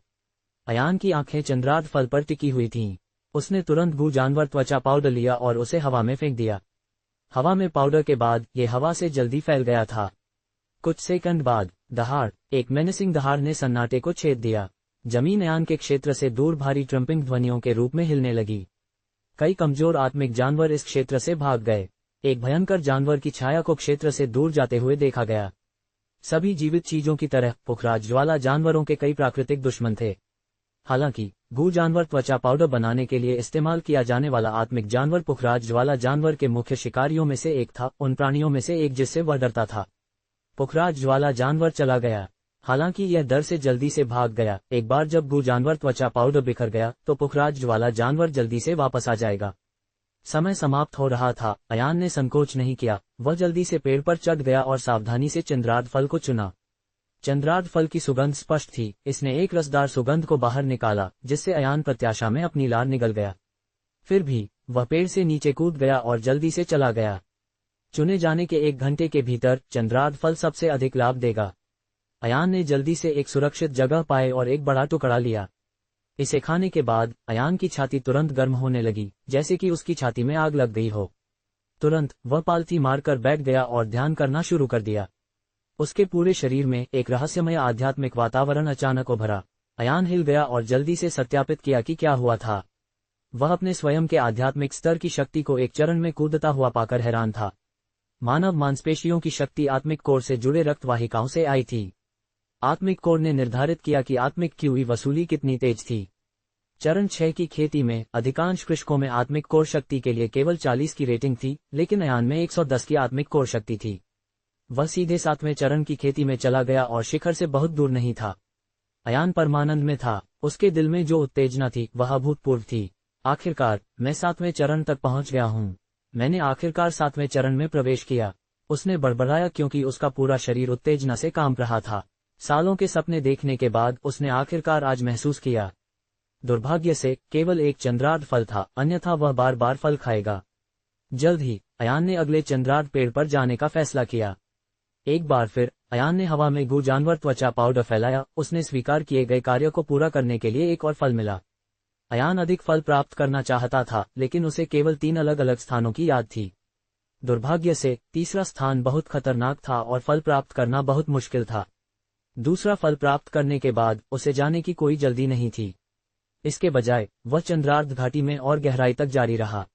अयान की आंखें चंद्रार्ध फल पर टिकी हुई थीं। उसने तुरंत गू जानवर त्वचा पाउडर लिया और उसे हवा में फेंक दिया। हवा में पाउडर के बाद यह हवा से जल्दी फैल गया था। कुछ सेकंड बाद दहाड़, एक मेनेसिंग दहाड़ ने सन्नाटे को छेद दिया। जमीन अयान के क्षेत्र से दूर भारी ट्रम्पिंग ध्वनियों के रूप में हिलने लगी। कई कमजोर आत्मिक जानवर इस क्षेत्र से भाग गए। एक भयंकर जानवर की छाया को क्षेत्र से दूर जाते हुए देखा गया। सभी जीवित चीजों की तरह पुखराज ज्वाला जानवरों के कई प्राकृतिक दुश्मन थे। हालांकि गू जानवर त्वचा पाउडर बनाने के लिए इस्तेमाल किया जाने वाला आत्मिक जानवर पुखराज ज्वाला जानवर के मुख्य शिकारियों में से एक था, उन प्राणियों में से एक जिससे वह डरता था। पुखराज ज्वाला जानवर चला गया। हालांकि यह डर से जल्दी से भाग गया। एक बार जब गू जानवर त्वचा पाउडर बिखर गया तो पुखराज ज्वाला जानवर जल्दी से वापस आ जाएगा। समय समाप्त हो रहा था। अयान ने संकोच नहीं किया। वह जल्दी से पेड़ पर चढ़ गया और सावधानी से चंद्रार्ध फल को चुना। चंद्रार्ध फल की सुगंध स्पष्ट थी। इसने एक रसदार सुगंध को बाहर निकाला, जिससे अयान प्रत्याशा में अपनी लार निगल गया। फिर भी वह पेड़ से नीचे कूद गया और जल्दी से चला गया। चुने जाने के 1 घंटे के भीतर चंद्रार्ध फल सबसे अधिक लाभ देगा। अयान ने जल्दी से एक सुरक्षित जगह पाए और एक बड़ा टुकड़ा लिया। इसे खाने के बाद अयान की छाती तुरंत गर्म होने लगी, जैसे कि उसकी छाती में आग लग गई हो। तुरंत वह पालथी मारकर बैठ गया और ध्यान करना शुरू कर दिया। उसके पूरे शरीर में एक रहस्यमय आध्यात्मिक वातावरण अचानक उभरा। अयान हिल गया और जल्दी से सत्यापित किया कि क्या हुआ था। वह अपने स्वयं के आध्यात्मिक स्तर की शक्ति को एक चरण में कूदता हुआ पाकर हैरान था। मानव मांसपेशियों की शक्ति आत्मिक कोर से जुड़े रक्तवाहिकाओं से आई थी। आत्मिक कोर ने निर्धारित किया कि आत्मिक क्यूई वसूली कितनी तेज थी। चरण 6 की खेती में अधिकांश कृषकों में आत्मिक कोर शक्ति के लिए केवल 40 की रेटिंग थी, लेकिन अयान में 110 की आत्मिक कोर शक्ति थी। वह सीधे 7वें चरण की खेती में चला गया और शिखर से बहुत दूर नहीं था। अयान परमानंद में था। उसके दिल में जो उत्तेजना थी वह अभूतपूर्व थी। आखिरकार मैं 7वें चरण तक पहुंच गया हूं। मैंने आखिरकार 7वें चरण में प्रवेश किया। उसने बड़बड़ाया क्योंकि उसका पूरा शरीर उत्तेजना से कांप रहा था। सालों के सपने देखने के बाद उसने आखिरकार आज महसूस किया। दुर्भाग्य से केवल एक चंद्रार्ध फल था, अन्यथा वह बार बार फल खाएगा। जल्द ही अयान ने अगले चंद्रार्ध पेड़ पर जाने का फैसला किया। एक बार फिर अयान ने हवा में गू जानवर त्वचा पाउडर फैलाया। उसने स्वीकार किए गए कार्य को पूरा करने के लिए एक और फल मिला। अयान अधिक फल प्राप्त करना चाहता था, लेकिन उसे केवल 3 अलग अलग स्थानों की याद थी। दुर्भाग्य से तीसरा स्थान बहुत खतरनाक था और फल प्राप्त करना बहुत मुश्किल था। दूसरा फल प्राप्त करने के बाद उसे जाने की कोई जल्दी नहीं थी। इसके बजाय वह चंद्रार्ध घाटी में और गहराई तक जारी रहा।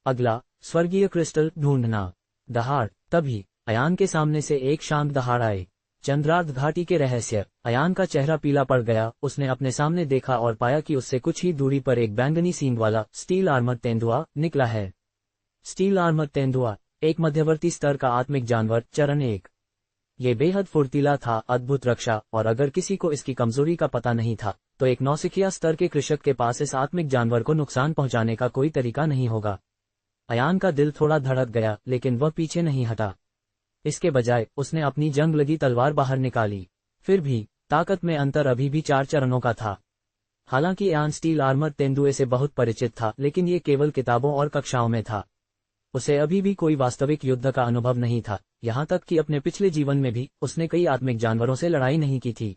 अगला, स्वर्गीय क्रिस्टल ढूंढना। दहाड़। तभी अयान के सामने से एक शांत दहाड़ आए। चंद्रार्ध घाटी के रहस्य। अयान का चेहरा पीला पड़ गया। उसने अपने सामने देखा और पाया कि उससे कुछ ही दूरी पर एक बैंगनी सींग वाला स्टील आर्मर तेंदुआ निकला है। स्टील आर्मर तेंदुआ एक मध्यवर्ती स्तर का आत्मिक जानवर चरण 1। ये बेहद फुर्तीला था, अद्भुत रक्षा, और अगर किसी को इसकी कमजोरी का पता नहीं था तो एक नौसिखिया स्तर के कृषक के पास इस आत्मिक जानवर को नुकसान पहुंचाने का कोई तरीका नहीं होगा। अयान का दिल थोड़ा धड़क गया, लेकिन वह पीछे नहीं हटा। इसके बजाय उसने अपनी जंग लगी तलवार बाहर निकाली। फिर भी ताकत में अंतर अभी भी 4 चरणों का था। हालांकि अयान स्टील आर्मर तेंदुए से बहुत परिचित था, लेकिन ये केवल किताबों और कक्षाओं में था। उसे अभी भी कोई वास्तविक युद्ध का अनुभव नहीं था, यहाँ तक कि अपने पिछले जीवन में भी उसने कई आत्मिक जानवरों से लड़ाई नहीं की थी।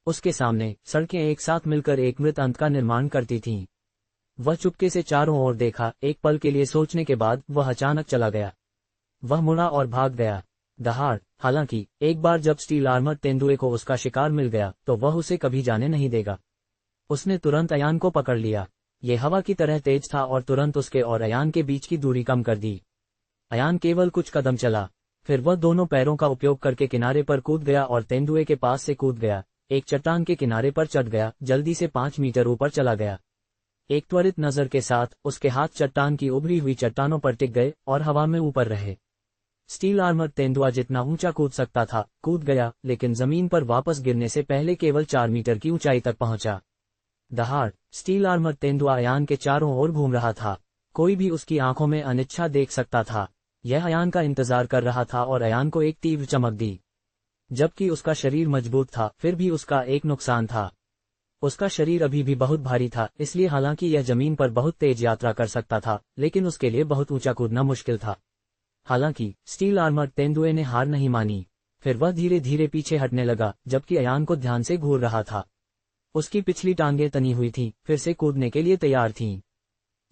उसके सामने सड़कें एक साथ मिलकर एक मृत अंत का निर्माण करती थीं। वह चुपके से चारों ओर देखा, एक पल के लिए सोचने के बाद वह अचानक चला गया। वह मुड़ा और भाग गया। दहाड़। हालांकि एक बार जब स्टील आर्मर तेंदुए को उसका शिकार मिल गया तो वह उसे कभी जाने नहीं देगा। उसने तुरंत अयान को पकड़ लिया। ये हवा की तरह तेज था और तुरंत उसके और अयान के बीच की दूरी कम कर दी। अयान केवल कुछ कदम चला, फिर वह दोनों पैरों का उपयोग करके किनारे पर कूद गया और तेंदुए के पास से कूद गया। एक चट्टान के किनारे पर चढ़ गया, जल्दी से 5 मीटर ऊपर चला गया। एक त्वरित नजर के साथ उसके हाथ चट्टान की उभरी हुई चट्टानों पर टिक गए और हवा में ऊपर रहे। स्टील आर्मर तेंदुआ जितना ऊंचा कूद सकता था कूद गया, लेकिन जमीन पर वापस गिरने से पहले केवल 4 मीटर की ऊंचाई तक पहुंचा। दहाड़। स्टील आर्मर तेंदुआ अयान के चारों ओर घूम रहा था। कोई भी उसकी आंखों में अनिच्छा देख सकता था। यह अयान का इंतजार कर रहा था और अयान को एक तीव्र चमक दी। जबकि उसका शरीर मजबूत था, फिर भी उसका एक नुकसान था। उसका शरीर अभी भी बहुत भारी था, इसलिए हालांकि यह जमीन पर बहुत तेज यात्रा कर सकता था, लेकिन उसके लिए बहुत ऊंचा कूदना मुश्किल था। हालांकि स्टील आर्मर तेंदुए ने हार नहीं मानी। फिर वह धीरे धीरे पीछे हटने लगा, जबकि अयान को ध्यान से घूर रहा था। उसकी पिछली टांगें तनी हुई थीं, फिर से कूदने के लिए तैयार थीं।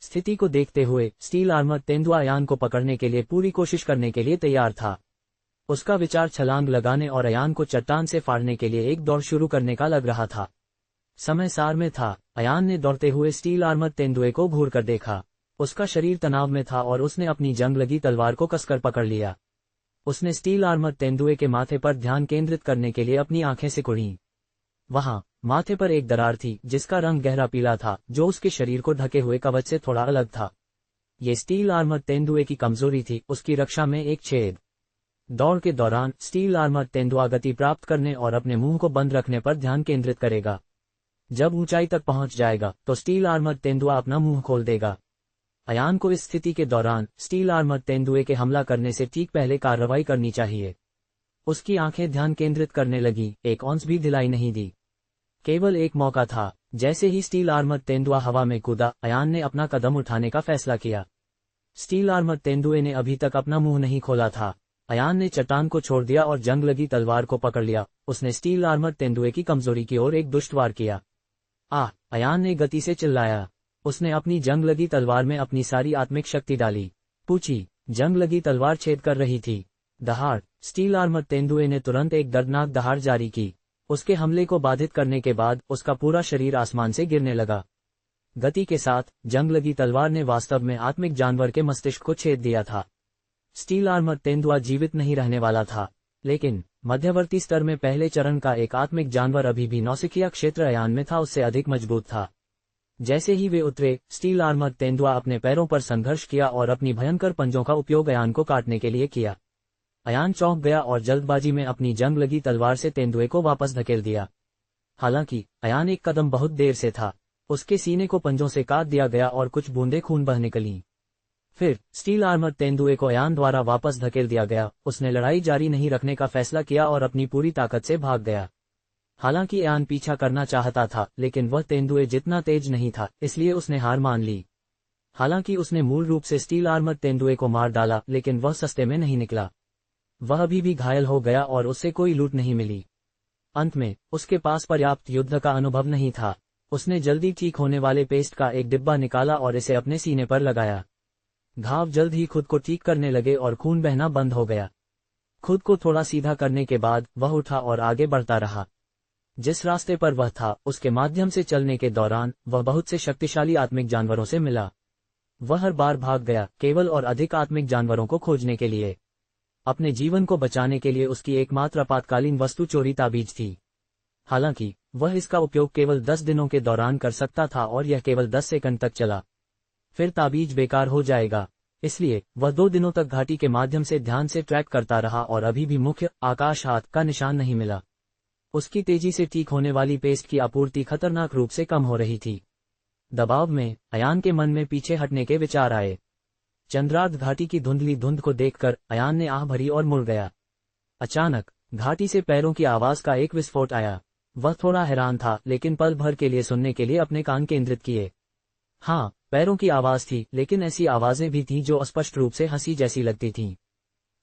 स्थिति को देखते हुए स्टील आर्मर तेंदुआ अयान को पकड़ने के लिए पूरी कोशिश करने के लिए तैयार था। उसका विचार छलांग लगाने और अयान को चट्टान से फाड़ने के लिए एक दौड़ शुरू करने का लग रहा था। समय सार में था। अयान ने दौड़ते हुए स्टील आर्मर तेंदुए को घूर कर देखा। उसका शरीर तनाव में था और उसने अपनी जंग लगी तलवार को कसकर पकड़ लिया। उसने स्टील आर्मर तेंदुए के माथे पर ध्यान केंद्रित करने के लिए अपनी आंखें सिकुड़ीं। वहां माथे पर एक दरार थी जिसका रंग गहरा पीला था, जो उसके शरीर को ढके हुए कवच से थोड़ा अलग था। ये स्टील आर्मर तेंदुए की कमजोरी थी, उसकी रक्षा में एक छेद। दौड़ के दौरान स्टील आर्मर तेंदुआ गति प्राप्त करने और अपने मुंह को बंद रखने पर ध्यान केंद्रित करेगा। जब ऊंचाई तक पहुंच जाएगा तो स्टील आर्मर तेंदुआ अपना मुंह खोल देगा। अयान को इस स्थिति के दौरान स्टील आर्मर तेंदुए के हमला करने से ठीक पहले कार्रवाई करनी चाहिए। उसकी आंखें ध्यान केंद्रित करने लगी, एक औंस भी ढिलाई नहीं दी। केवल एक मौका था। जैसे ही स्टील आर्मर तेंदुआ हवा में कूदा, अयान ने अपना कदम उठाने का फैसला किया। स्टील आर्मर तेंदुए ने अभी तक अपना मुंह नहीं खोला था। अयान ने चट्टान को छोड़ दिया और जंग लगी तलवार को पकड़ लिया। उसने स्टील आर्मर तेंदुए की कमजोरी की ओर एक दुष्ट वार किया। अयान ने गति से चिल्लाया। उसने अपनी जंग लगी तलवार में अपनी सारी आत्मिक शक्ति डाली। पूछी। जंग लगी तलवार छेद कर रही थी। दहाड़। स्टील आर्मर तेंदुए ने तुरंत एक दर्दनाक दहाड़ जारी की। उसके हमले को बाधित करने के बाद उसका पूरा शरीर आसमान से गिरने लगा। गति के साथ जंग लगी तलवार ने वास्तव में आत्मिक जानवर के मस्तिष्क को छेद दिया था। स्टील आर्मर तेंदुआ जीवित नहीं रहने वाला था, लेकिन मध्यवर्ती स्तर में पहले चरण का एक आत्मिक जानवर अभी भी नौसिखिया क्षेत्र अयान में था, उससे अधिक मजबूत था। जैसे ही वे उतरे, स्टील आर्मर तेंदुआ अपने पैरों पर संघर्ष किया और अपनी भयंकर पंजों का उपयोग अयान को काटने के लिए किया। अयान चौंक गया और जल्दबाजी में अपनी जंग लगी तलवार से तेंदुए को वापस धकेल दिया। हालांकि अयान एक कदम बहुत देर से था। उसके सीने को पंजों से काट दिया गया और कुछ बूंदें खून बह निकलीं। फिर स्टील आर्मर तेंदुए को अयान द्वारा वापस धकेल दिया गया। उसने लड़ाई जारी नहीं रखने का फैसला किया और अपनी पूरी ताकत से भाग गया। हालांकि अयान पीछा करना चाहता था, लेकिन वह तेंदुए जितना तेज नहीं था, इसलिए उसने हार मान ली। हालांकि उसने मूल रूप से स्टील आर्मर तेंदुए को मार डाला, लेकिन वह सस्ते में नहीं निकला। वह अभी भी घायल हो गया और उससे कोई लूट नहीं मिली। अंत में उसके पास पर्याप्त युद्ध का अनुभव नहीं था। उसने जल्दी ठीक होने वाले पेस्ट का एक डिब्बा निकाला और इसे अपने सीने पर लगाया। घाव जल्द ही खुद को ठीक करने लगे और खून बहना बंद हो गया। खुद को थोड़ा सीधा करने के बाद वह उठा और आगे बढ़ता रहा। जिस रास्ते पर वह था, उसके माध्यम से चलने के दौरान वह बहुत से शक्तिशाली आत्मिक जानवरों से मिला। वह हर बार भाग गया, केवल और अधिक आत्मिक जानवरों को खोजने के लिए। अपने जीवन को बचाने के लिए उसकी एकमात्र आपातकालीन वस्तु चोरी ताबीज थी। हालांकि वह इसका उपयोग केवल 10 दिनों के दौरान कर सकता था और यह केवल 10 सेकंड तक चला। फिर ताबीज बेकार हो जाएगा। इसलिए वह 2 दिनों तक घाटी के माध्यम से ध्यान से ट्रैक करता रहा और अभी भी मुख्य आकाश हाथ का निशान नहीं मिला। उसकी तेजी से ठीक होने वाली पेस्ट की आपूर्ति खतरनाक रूप से कम हो रही थी। दबाव में अयान के मन में पीछे हटने के विचार आए। चंद्रार्ध घाटी की धुंधली धुंध को देखकर अयान ने आह भरी और मुड़ गया। अचानक घाटी से पैरों की आवाज का एक विस्फोट आया। वह थोड़ा हैरान था, लेकिन पल भर के लिए सुनने के लिए अपने कान केंद्रित किए। हाँ, पैरों की आवाज थी, लेकिन ऐसी आवाजें भी थीं जो स्पष्ट रूप से हंसी जैसी लगती थीं।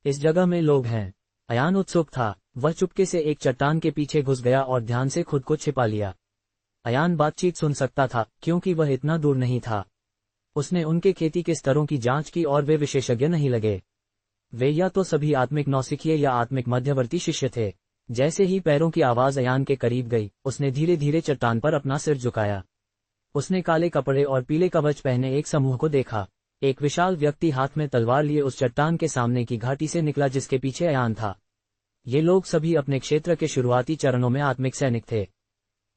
इस जगह में लोग हैं। अयान उत्सुक था। वह चुपके से एक चट्टान के पीछे घुस गया और ध्यान से खुद को छिपा लिया। अयान बातचीत सुन सकता था, क्योंकि वह इतना दूर नहीं था। उसने उनके खेती के स्तरों की जांच की और वे विशेषज्ञ नहीं लगे। वे या तो सभी आत्मिक नौसिखिए या आत्मिक मध्यवर्ती शिष्य थे। जैसे ही पैरों की आवाज अयान के करीब गई, उसने धीरे धीरे चट्टान पर अपना सिर झुकाया। उसने काले कपड़े और पीले कवच पहने एक समूह को देखा। एक विशाल व्यक्ति हाथ में तलवार लिए उस चट्टान के सामने की घाटी से निकला जिसके पीछे अयान था। ये लोग सभी अपने क्षेत्र के शुरुआती चरणों में आत्मिक सैनिक थे।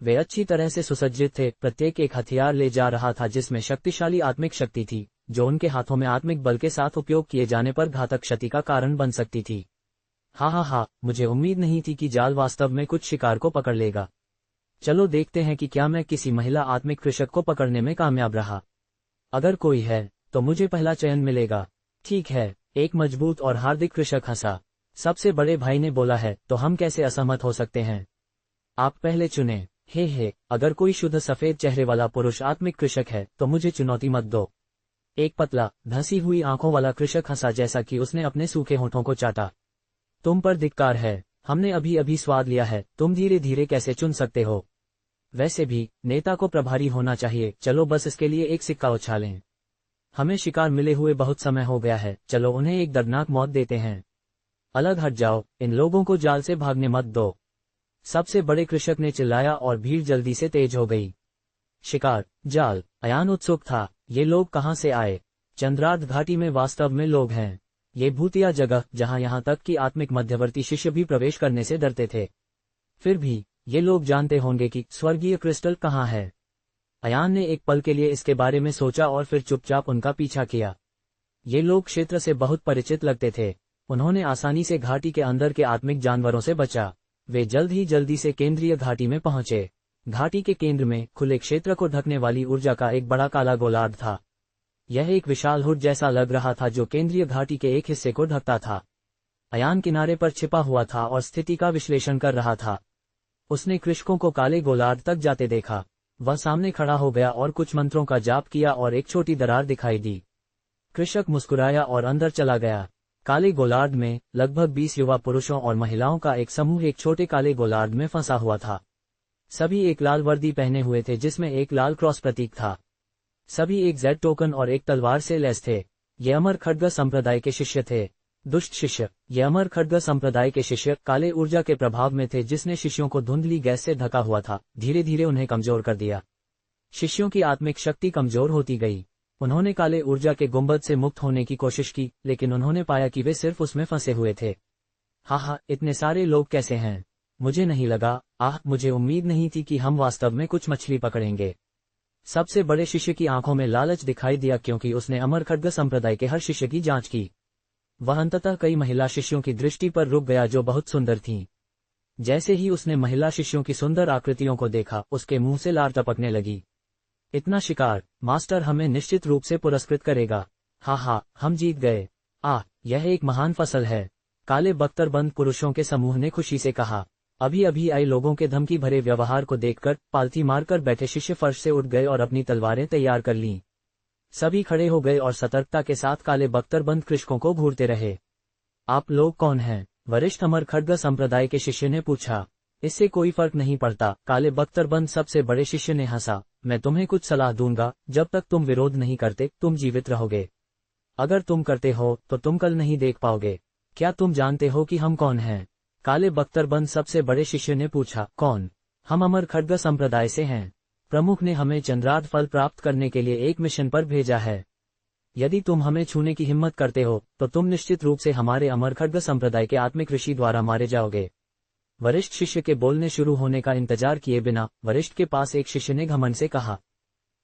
वे अच्छी तरह से सुसज्जित थे। प्रत्येक एक हथियार ले जा रहा था जिसमें शक्तिशाली आत्मिक शक्ति थी, जो उनके हाथों में आत्मिक बल के साथ उपयोग किए जाने पर घातक क्षति का कारण बन सकती थी। हाँ, मुझे उम्मीद नहीं थी कि जाल वास्तव में कुछ शिकार को पकड़ लेगा। चलो देखते हैं कि क्या मैं किसी महिला आत्मिक कृषक को पकड़ने में कामयाब रहा। अगर कोई है तो मुझे पहला चयन मिलेगा। ठीक है, एक मजबूत और हार्दिक कृषक हंसा। सबसे बड़े भाई ने बोला, है तो हम कैसे असहमत हो सकते हैं। आप पहले चुने। हे, अगर कोई शुद्ध सफेद चेहरे वाला पुरुष आत्मिक कृषक है तो मुझे चुनौती मत दो। एक पतला धंसी हुई आंखों वाला कृषक हंसा, जैसा कि उसने अपने सूखे होठों को चाटा। तुम पर धिक्कार है, हमने अभी अभी स्वाद लिया है, तुम धीरे धीरे कैसे चुन सकते हो। वैसे भी नेता को प्रभारी होना चाहिए। चलो बस इसके लिए एक सिक्का उछालें। हमें शिकार मिले हुए बहुत समय हो गया है, चलो उन्हें एक दर्दनाक मौत देते हैं। अलग हट जाओ, इन लोगों को जाल से भागने मत दो। सबसे बड़े कृषक ने चिल्लाया और भीड़ जल्दी से तेज हो गई। शिकार, जाल। अयान उत्सुक था। ये लोग कहां से आए। चंद्रार्ध घाटी में वास्तव में लोग हैं। ये भूतिया जगह जहां यहां तक कि आत्मिक मध्यवर्ती शिष्य भी प्रवेश करने से डरते थे। फिर भी ये लोग जानते होंगे कि स्वर्गीय क्रिस्टल कहां है। अयान ने एक पल के लिए इसके बारे में सोचा और फिर चुपचाप उनका पीछा किया। ये लोग क्षेत्र से बहुत परिचित लगते थे। उन्होंने आसानी से घाटी के अंदर के आत्मिक जानवरों से बचा। वे जल्दी से केंद्रीय घाटी में पहुंचे। घाटी के केंद्र में खुले क्षेत्र को ढकने वाली ऊर्जा का एक बड़ा काला गोलार्ध था। यह एक विशाल हुड जैसा लग रहा था जो केंद्रीय घाटी के एक हिस्से को ढकता था। अयान किनारे पर छिपा हुआ था और स्थिति का विश्लेषण कर रहा था। उसने कृषकों को काले गोलार्ध तक जाते देखा। वह सामने खड़ा हो गया और कुछ मंत्रों का जाप किया और एक छोटी दरार दिखाई दी। कृषक मुस्कुराया और अंदर चला गया। काले गोलार्ध में लगभग 20 युवा पुरुषों और महिलाओं का एक समूह एक छोटे काले गोलार्ध में फंसा हुआ था। सभी एक लाल वर्दी पहने हुए थे जिसमें एक लाल क्रॉस प्रतीक था। सभी एक जेड टोकन और एक तलवार से लैस थे। ये अमर खड्ग संप्रदाय के शिष्य थे। दुष्ट शिष्य। ये अमर खड्ग संप्रदाय के शिष्य काले ऊर्जा के प्रभाव में थे जिसने शिष्यों को धुंधली गैस से ढका हुआ था, धीरे धीरे उन्हें कमजोर कर दिया। शिष्यों की आत्मिक शक्ति कमजोर होती गई। उन्होंने काले ऊर्जा के गुंबद से मुक्त होने की कोशिश की, लेकिन उन्होंने पाया कि वे सिर्फ उसमें फंसे हुए थे। हाँ, इतने सारे लोग कैसे हैं। मुझे नहीं लगा। मुझे उम्मीद नहीं थी कि हम वास्तव में कुछ मछली पकड़ेंगे। सबसे बड़े शिष्य की आंखों में लालच दिखाई दिया क्योंकि उसने अमर खड्ग संप्रदाय के हर शिष्य की जांच की। वह अंततः कई महिला शिष्यों की दृष्टि पर रुक गया जो बहुत सुंदर थीं। जैसे ही उसने महिला शिष्यों की सुंदर आकृतियों को देखा, उसके मुंह से लार टपकने लगी। इतना शिकार, मास्टर हमें निश्चित रूप से पुरस्कृत करेगा। हाँ, हम जीत गए। यह एक महान फसल है। काले बख्तरबंद पुरुषों के समूह ने खुशी से कहा। अभी अभी आए लोगों के धमकी भरे व्यवहार को देखकर पालथी मारकर बैठे शिष्य फर्श से उठ गए और अपनी तलवारें तैयार कर लीं। सभी खड़े हो गए और सतर्कता के साथ काले बख्तरबंद कृषकों को घूरते रहे। आप लोग कौन हैं? वरिष्ठ अमर खड्ग संप्रदाय के शिष्य ने पूछा। इससे कोई फर्क नहीं पड़ता, काले बख्तरबंद सबसे बड़े शिष्य ने हंसा। मैं तुम्हें कुछ सलाह दूंगा, जब तक तुम विरोध नहीं करते तुम जीवित रहोगे। अगर तुम करते हो तो तुम कल नहीं देख पाओगे। क्या तुम जानते हो कि हम कौन हैं? काले बख्तरबंद सबसे बड़े शिष्य ने पूछा। कौन? हम अमर खड्ग संप्रदाय से हैं। प्रमुख ने हमें चंद्रार्ध फल प्राप्त करने के लिए एक मिशन पर भेजा है। यदि तुम हमें छूने की हिम्मत करते हो तो तुम निश्चित रूप से हमारे अमर खड्ग संप्रदाय के आत्मिक ऋषि द्वारा मारे जाओगे। वरिष्ठ शिष्य के बोलने शुरू होने का इंतजार किए बिना वरिष्ठ के पास एक शिष्य ने घमंड से कहा।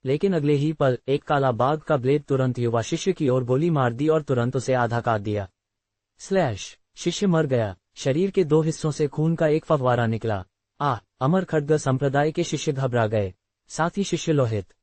लेकिन अगले ही पल एक काला बाघ का ब्लेड तुरंत युवा शिष्य की ओर गोली मार दी और तुरंत उसे आधा काट दिया। स्लैश। शिष्य मर गया। शरीर के 2 हिस्सों से खून का एक फव्वारा निकला। अमर खड्ग संप्रदाय के शिष्य घबरा गए। साथ ही शिष्य लोहित